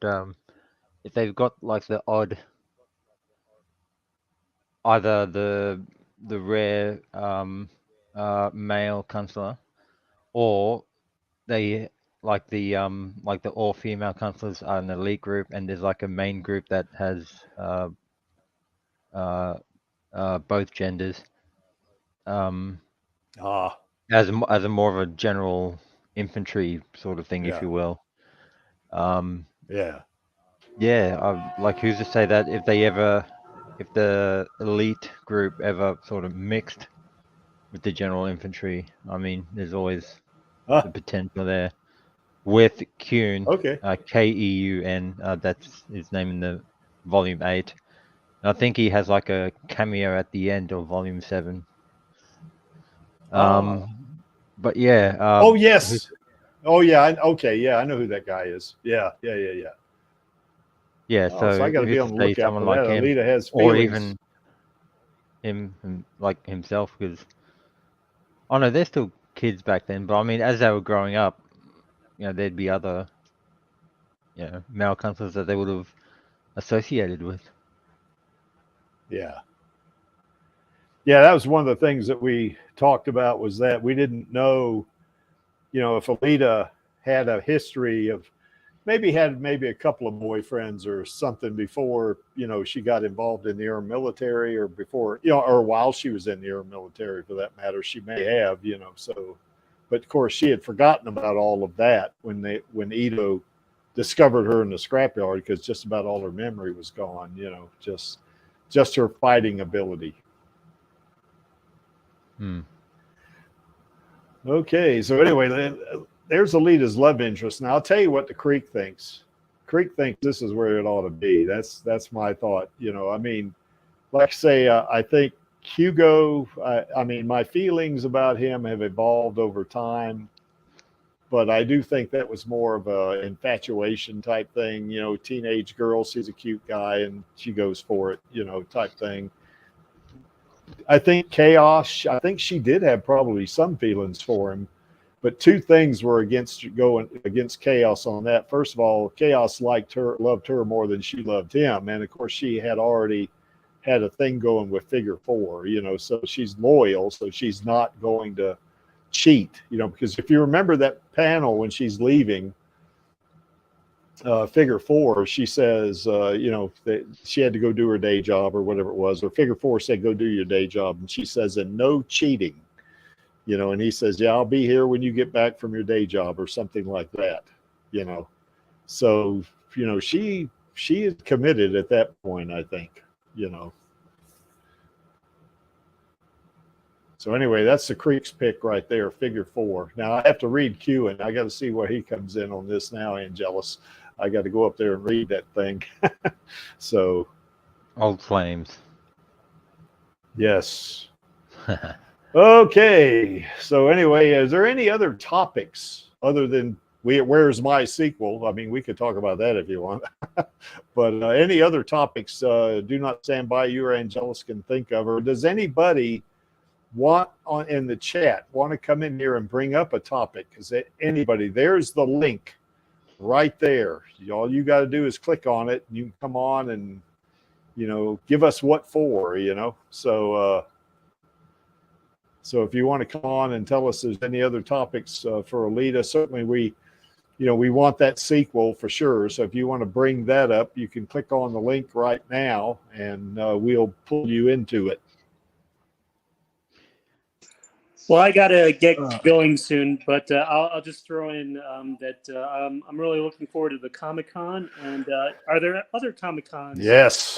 if they've got like the odd, either the rare male Künstler, or they like the all female Künstlers are an elite group, and there's like a main group that has both genders. As a more of a general infantry sort of thing, if you will. Like, who's to say that if the elite group ever sort of mixed with the general infantry, I mean, there's always the potential there. With Kuhn, Keun, that's his name in the volume 8. And I think he has like a cameo at the end of volume 7. But yeah. Oh yes. Oh yeah. Okay. Yeah, I know who that guy is. Yeah. Yeah. So I got to be on the lookout for like that. him, Alita has or feelings. even him, like himself, because I know they're still kids back then. But I mean, as they were growing up, you know, there'd be other, you know, male Künstler that they would have associated with. Yeah. Yeah, that was one of the things that we talked about, was that we didn't know, you know, if Alita had a history of maybe a couple of boyfriends or something before, you know, she got involved in the air military, or before, you know, or while she was in the air military for that matter. She may have, you know, so, but of course she had forgotten about all of that when Ito discovered her in the scrapyard, because just about all her memory was gone, you know, just her fighting ability. Okay, so anyway, there's Alita's love interest. Now I'll tell you what the Creek thinks. Creek thinks this is where it ought to be. That's my thought. You know, I mean, like I say, I think Hugo. I mean, my feelings about him have evolved over time, but I do think that was more of a infatuation type thing. You know, teenage girl sees a cute guy and she goes for it. You know, type thing. I think Chaos, I think she did have probably some feelings for him, but two things were going against Chaos on that. First of all, Chaos loved her more than she loved him. And of course, she had already had a thing going with Figure 4, you know, so she's loyal. So she's not going to cheat, you know, because if you remember that panel when she's leaving, Figure 4, she says, you know, that she had to go do her day job or whatever it was, or Figure 4 said, go do your day job. And she says, and no cheating, you know, and he says, yeah, I'll be here when you get back from your day job, or something like that, you know. So, you know, she is committed at that point, I think, you know. So anyway, that's the Creek's pick right there, Figure 4. Now I have to read Q, and I got to see where he comes in on this now, Angelus. I got to go up there and read that thing. So, Old Flames. Yes. Okay. So anyway, is there any other topics other than where's my sequel? I mean, we could talk about that if you want. But any other topics, do not stand by, you or Angelus can think of, or does anybody in the chat want to come in here and bring up a topic? Because anybody, there's the link right there. All you got to do is click on it. You can come on and, you know, give us what for, you know. So so if you want to come on and tell us there's any other topics for Alita, certainly we want that sequel for sure. So if you want to bring that up, you can click on the link right now, and we'll pull you into it. Well, I gotta get going soon, but I'll just throw in that I'm really looking forward to the Comic-Con. And are there other Comic-Cons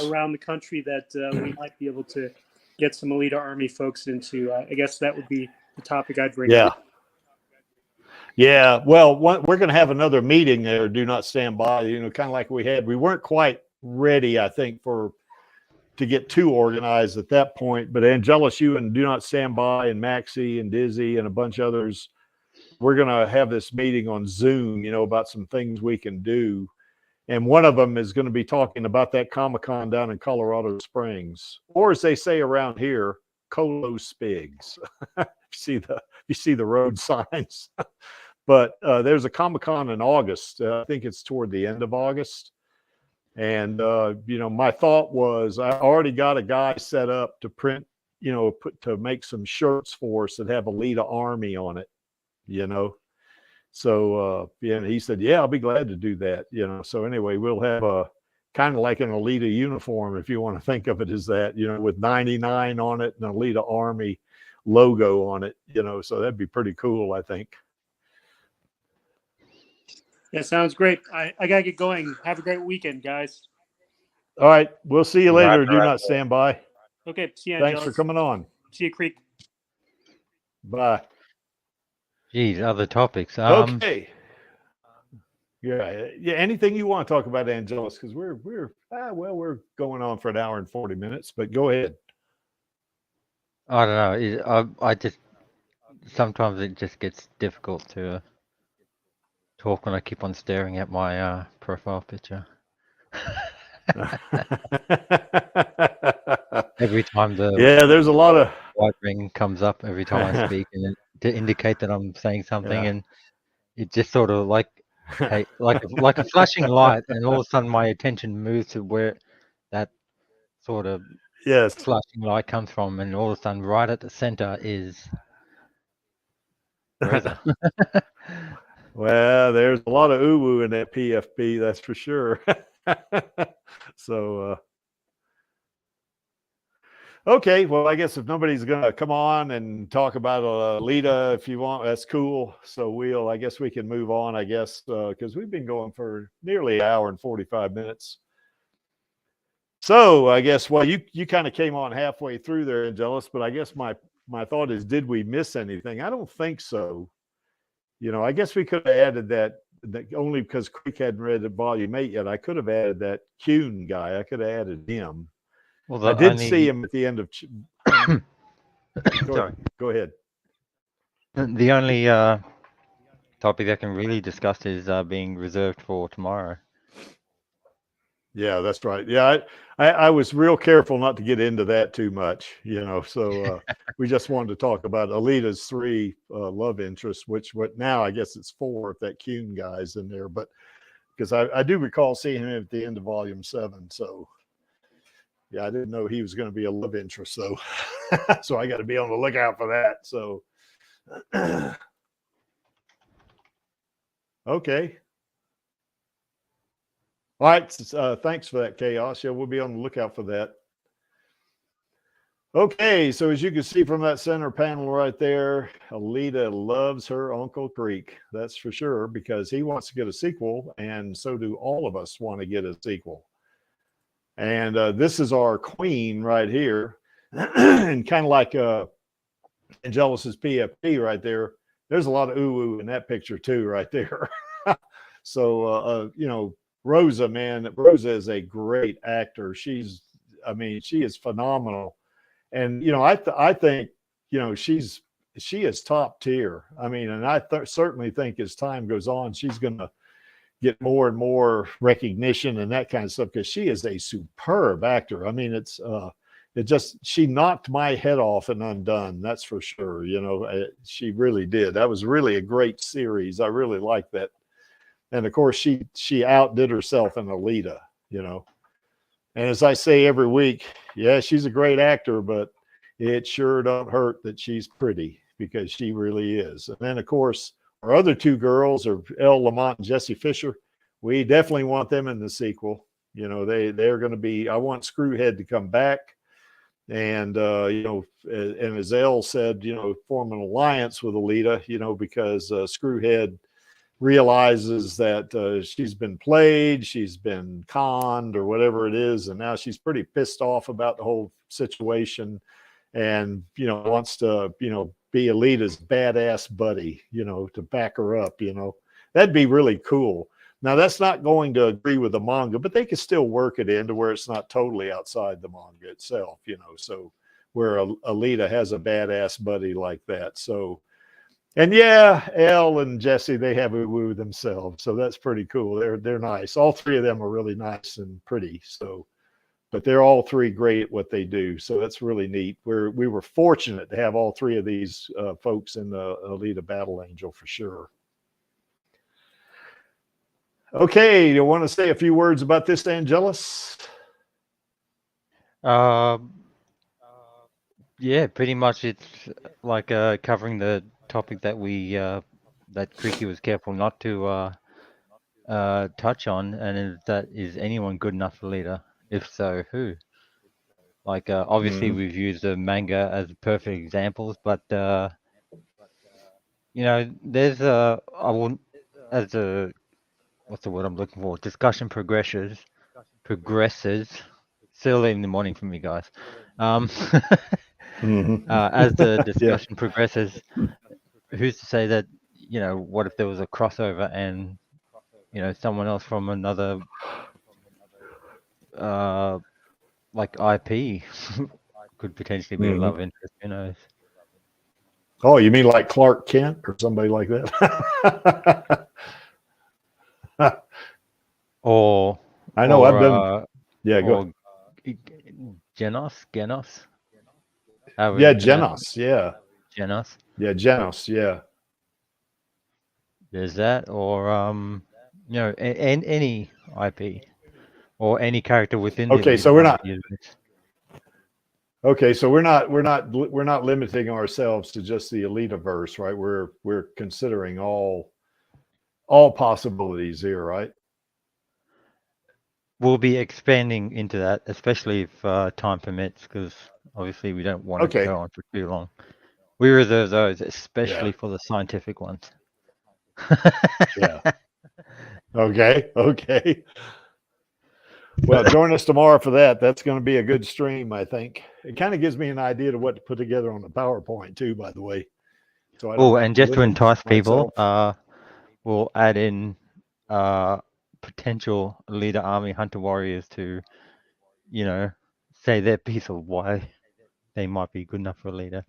around the country that we might be able to get some Alita Army folks into? I guess that would be the topic I'd bring up. Yeah. Well, we're going to have another meeting there. Do not stand by. Kind of like we had. We weren't quite ready, I think, to get too organized at that point. But Angelus, you and Do Not Stand By and Maxie and Dizzy and a bunch of others, we're going to have this meeting on Zoom, about some things we can do. And one of them is going to be talking about that Comic-Con down in Colorado Springs, or as they say around here, Colo Spigs. you see the road signs. But there's a Comic-Con in August. I think it's toward the end of August. And, my thought was I already got a guy set up to print, to make some shirts for us that have Alita Army on it, So, he said, yeah, I'll be glad to do that, So anyway, we'll have a kind of like an Alita uniform, if you want to think of it as that, with 99 on it and Alita Army logo on it, So that'd be pretty cool, I think. Yeah, sounds great. I got to get going. Have a great weekend, guys. All right. We'll see you later. Do not stand by. Okay. See you, Thanks for coming on. See you, Creek. Bye. Geez, other topics. Okay. Yeah. Anything you want to talk about, Angelus? Because we're going on for an hour and 40 minutes. But go ahead. I don't know. I just sometimes it just gets difficult to talk when I keep on staring at my profile picture. Every time there's a lot of white ring comes up every time I speak, and to indicate that I'm saying something, and it just sort of like a flashing light, and all of a sudden my attention moves to where that sort of flashing light comes from, and all of a sudden right at the center is Reza. Well, there's a lot of uwu in that PFP, that's for sure. So, okay. Well, I guess if nobody's going to come on and talk about Alita, if you want, that's cool. So I guess we can move on, because we've been going for nearly an hour and 45 minutes. So I guess, well, you kind of came on halfway through there, Angelus, but I guess my thought is, did we miss anything? I don't think so. I guess we could have added that only because Creek hadn't read the volume 8 yet. I could have added that Kuhn guy. I could have added him. Well, I did see him at the end of. Go ahead. The only topic that can really discuss is being reserved for tomorrow. Yeah, that's right. Yeah, I was real careful not to get into that too much, so we just wanted to talk about Alita's 3 love interests, which now I guess it's 4 if that Kuhn guy's in there, but because I do recall seeing him at the end of volume 7. So yeah, I didn't know he was going to be a love interest. So, so I got to be on the lookout for that. So, okay. All right. Thanks for that, Chaos. Yeah, we'll be on the lookout for that. Okay. So as you can see from that center panel right there, Alita loves her Uncle Creek. That's for sure, because he wants to get a sequel. And so do all of us want to get a sequel. And this is our queen right here. And kind of like Angelus's PFP right there. There's a lot of ooh-ooh in that picture too, right there. So, Rosa, man, Rosa is a great actor. She is phenomenal. And, I think, she is top tier. And I certainly think as time goes on, she's going to get more and more recognition and that kind of stuff, because she is a superb actor. She knocked my head off in Undone. That's for sure. She really did. That was really a great series. I really liked that. And of course, she outdid herself in Alita, And as I say every week, yeah, she's a great actor, but it sure don't hurt that she's pretty, because she really is. And then, of course, our other two girls are Elle Lamont and Jessie Fisher. We definitely want them in the sequel. You know, they're going to be. I want Screwhead to come back, and you know, and as Elle said, you know, form an alliance with Alita. You know, because Screwhead realizes that she's been played, she's been conned, or whatever it is, and now she's pretty pissed off about the whole situation, and you know, wants to, you know, be Alita's badass buddy, you know, to back her up. You know, that'd be really cool. Now that's not going to agree with the manga, but they could still work it into where it's not totally outside the manga itself, you know, so where Alita has a badass buddy like that. So, and yeah, Elle and Jessie, they have a woo themselves, so that's pretty cool. They're nice. All three of them are really nice and pretty. So, but they're all three great at what they do. So that's really neat. We were fortunate to have all three of these folks in the Alita Battle Angel for sure. Okay, you want to say a few words about this, Angelus? Yeah, pretty much it's like covering the topic that we that Creaky was careful not to touch on, and is anyone good enough for Alita? If so, who? Like obviously we've used the manga as perfect examples, but you know, there's I won't, as a, what's the word I'm looking for? Discussion progresses. Still in the morning for me, guys. As the discussion progresses, who's to say that, you know, what if there was a crossover and, you know, someone else from another like IP could potentially be a love interest, who knows? Oh, you mean like Clark Kent or somebody like that? Or I know, or, I've done. Yeah, go ahead. Genos. Yeah, Genos. Yeah. Genos. Yeah, Genos. Yeah. There's that, or you know, any IP or any character within the Okay, Alita so we're not. universe. Okay, so we're not limiting ourselves to just the Alitaverse, right? We're considering all possibilities here, right? We'll be expanding into that, especially if time permits, because obviously we don't want it to go on for too long. We reserve those, especially for the scientific ones. Yeah. Okay. Well, join us tomorrow for that. That's going to be a good stream, I think. It kind of gives me an idea of what to put together on the PowerPoint too, by the way. So I don't and just to entice people, we'll add in potential Alita army hunter warriors to, you know, say their piece of why they might be good enough for Alita.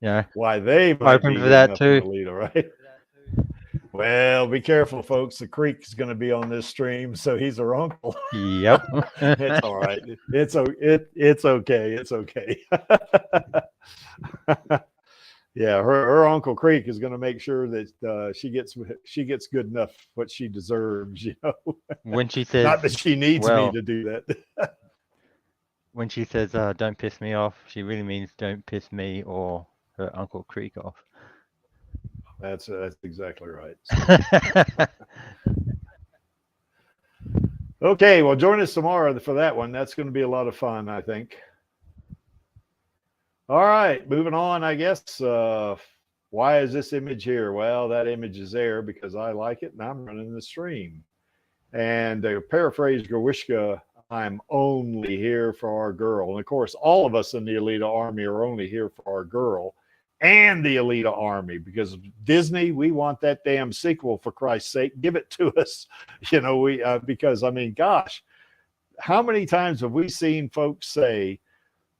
Yeah, why they might open be for that too. too. Alita, right? Well, be careful, folks. The Creek's going to be on this stream, so he's her uncle. Yep. It's all right. It's okay. It's okay. Yeah, her Uncle Creek is going to make sure that she gets good enough what she deserves. You know, when she says, not that she needs me to do that. When she says, "Don't piss me off," she really means don't piss me or her Uncle Creek off. That's exactly right. Okay, well, join us tomorrow for that one. That's going to be a lot of fun, I think. All right, moving on, I guess. Why is this image here? Well, that image is there because I like it and I'm running the stream. And to paraphrase Gawishka, I'm only here for our girl. And of course, all of us in the Alita Army are only here for our girl and the Alita Army, because Disney, we want that damn sequel, for Christ's sake. Give it to us. You know, because I mean, gosh, how many times have we seen folks say,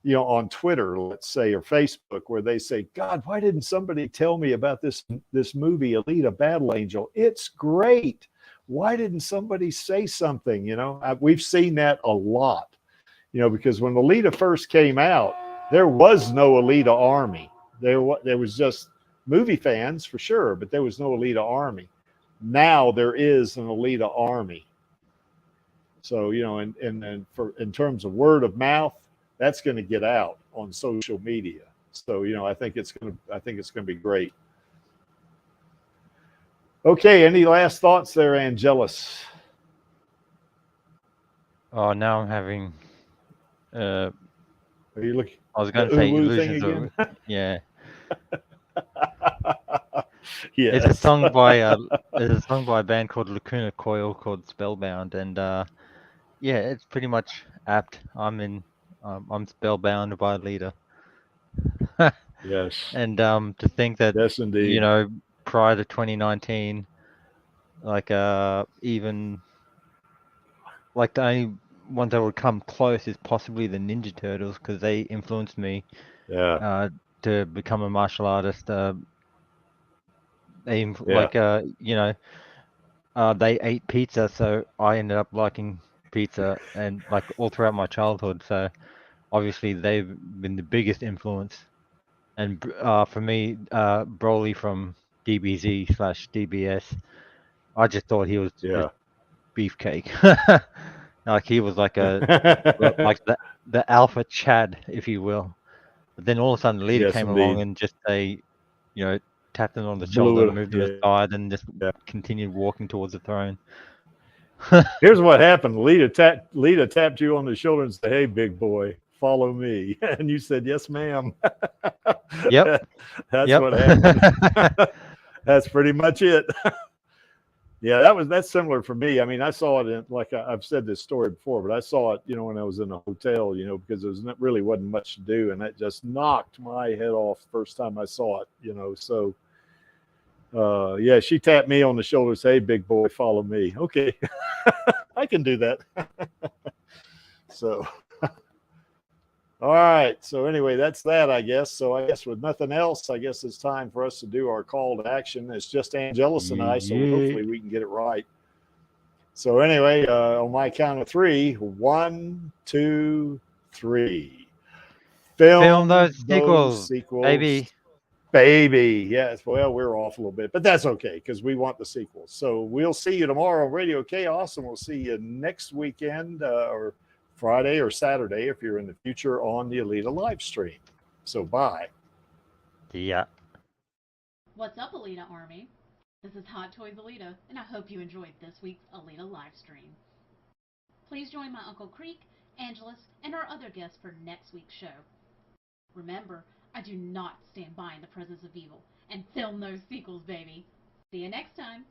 you know, on Twitter, let's say, or Facebook, where they say, God, why didn't somebody tell me about this movie, Alita Battle Angel? It's great. Why didn't somebody say something? You know, we've seen that a lot, you know, because when Alita first came out, there was no Alita Army. There was just movie fans for sure, but there was no Alita Army. Now there is an Alita Army. So, you know, in terms of word of mouth, that's going to get out on social media. So, you know, I think it's going to be great. Okay, any last thoughts there, Angelus? Oh, now I'm having. Are you looking? I was going The to say Uwu thing illusions again? of. Yeah. Yes. It's a song by a band called Lacuna Coil called Spellbound, and yeah, it's pretty much apt. I'm spellbound by Alita. Yes. And to think that, Yes, indeed. prior to 2019, like even like the only ones that would come close is possibly the Ninja Turtles, because they influenced me Yeah. to become a martial artist. They Yeah. they ate pizza, so I ended up liking pizza, and like all throughout my childhood. So obviously they've been the biggest influence. And for me, Broly from DBZ/DBS, I just thought he was just Yeah. beefcake. Like he was like like the alpha Chad, if you will. But then all of a sudden, the leader Yes, came along indeed. and just tapped him on the Blew shoulder, it. moved him aside, and just continued walking towards the throne. Here's what happened. Lita tapped you on the shoulder and said, "Hey, big boy, follow me." And you said, "Yes, ma'am." Yep. That's Yep. what happened. That's pretty much it. Yeah, that's similar for me. I mean, I saw it in, like I've said this story before, but I saw it, when I was in a hotel, because there really wasn't much to do, and that just knocked my head off the first time I saw it, So, yeah, she tapped me on the shoulder, say, "Hey, big boy, follow me." Okay, I can do that. So, all right. So anyway, that's that, I guess. So I guess with nothing else, I guess it's time for us to do our call to action. It's just Angelus and I, so hopefully we can get it right. So anyway, on my count of three, 1, 2, 3. Film those those sequels, sequels. baby. Yes. Well, we're off a little bit, but that's okay because we want the sequels. So we'll see you tomorrow on Radio Chaos, and we'll see you next weekend or Friday or Saturday if you're in the future on the Alita Livestream. So bye. Yeah. What's up, Alita Army? This is Hot Toys Alita, and I hope you enjoyed this week's Alita Livestream. Please join my Uncle Creek, Angelus, and our other guests for next week's show. Remember, I do not stand by in the presence of evil, and film those sequels, baby. See you next time.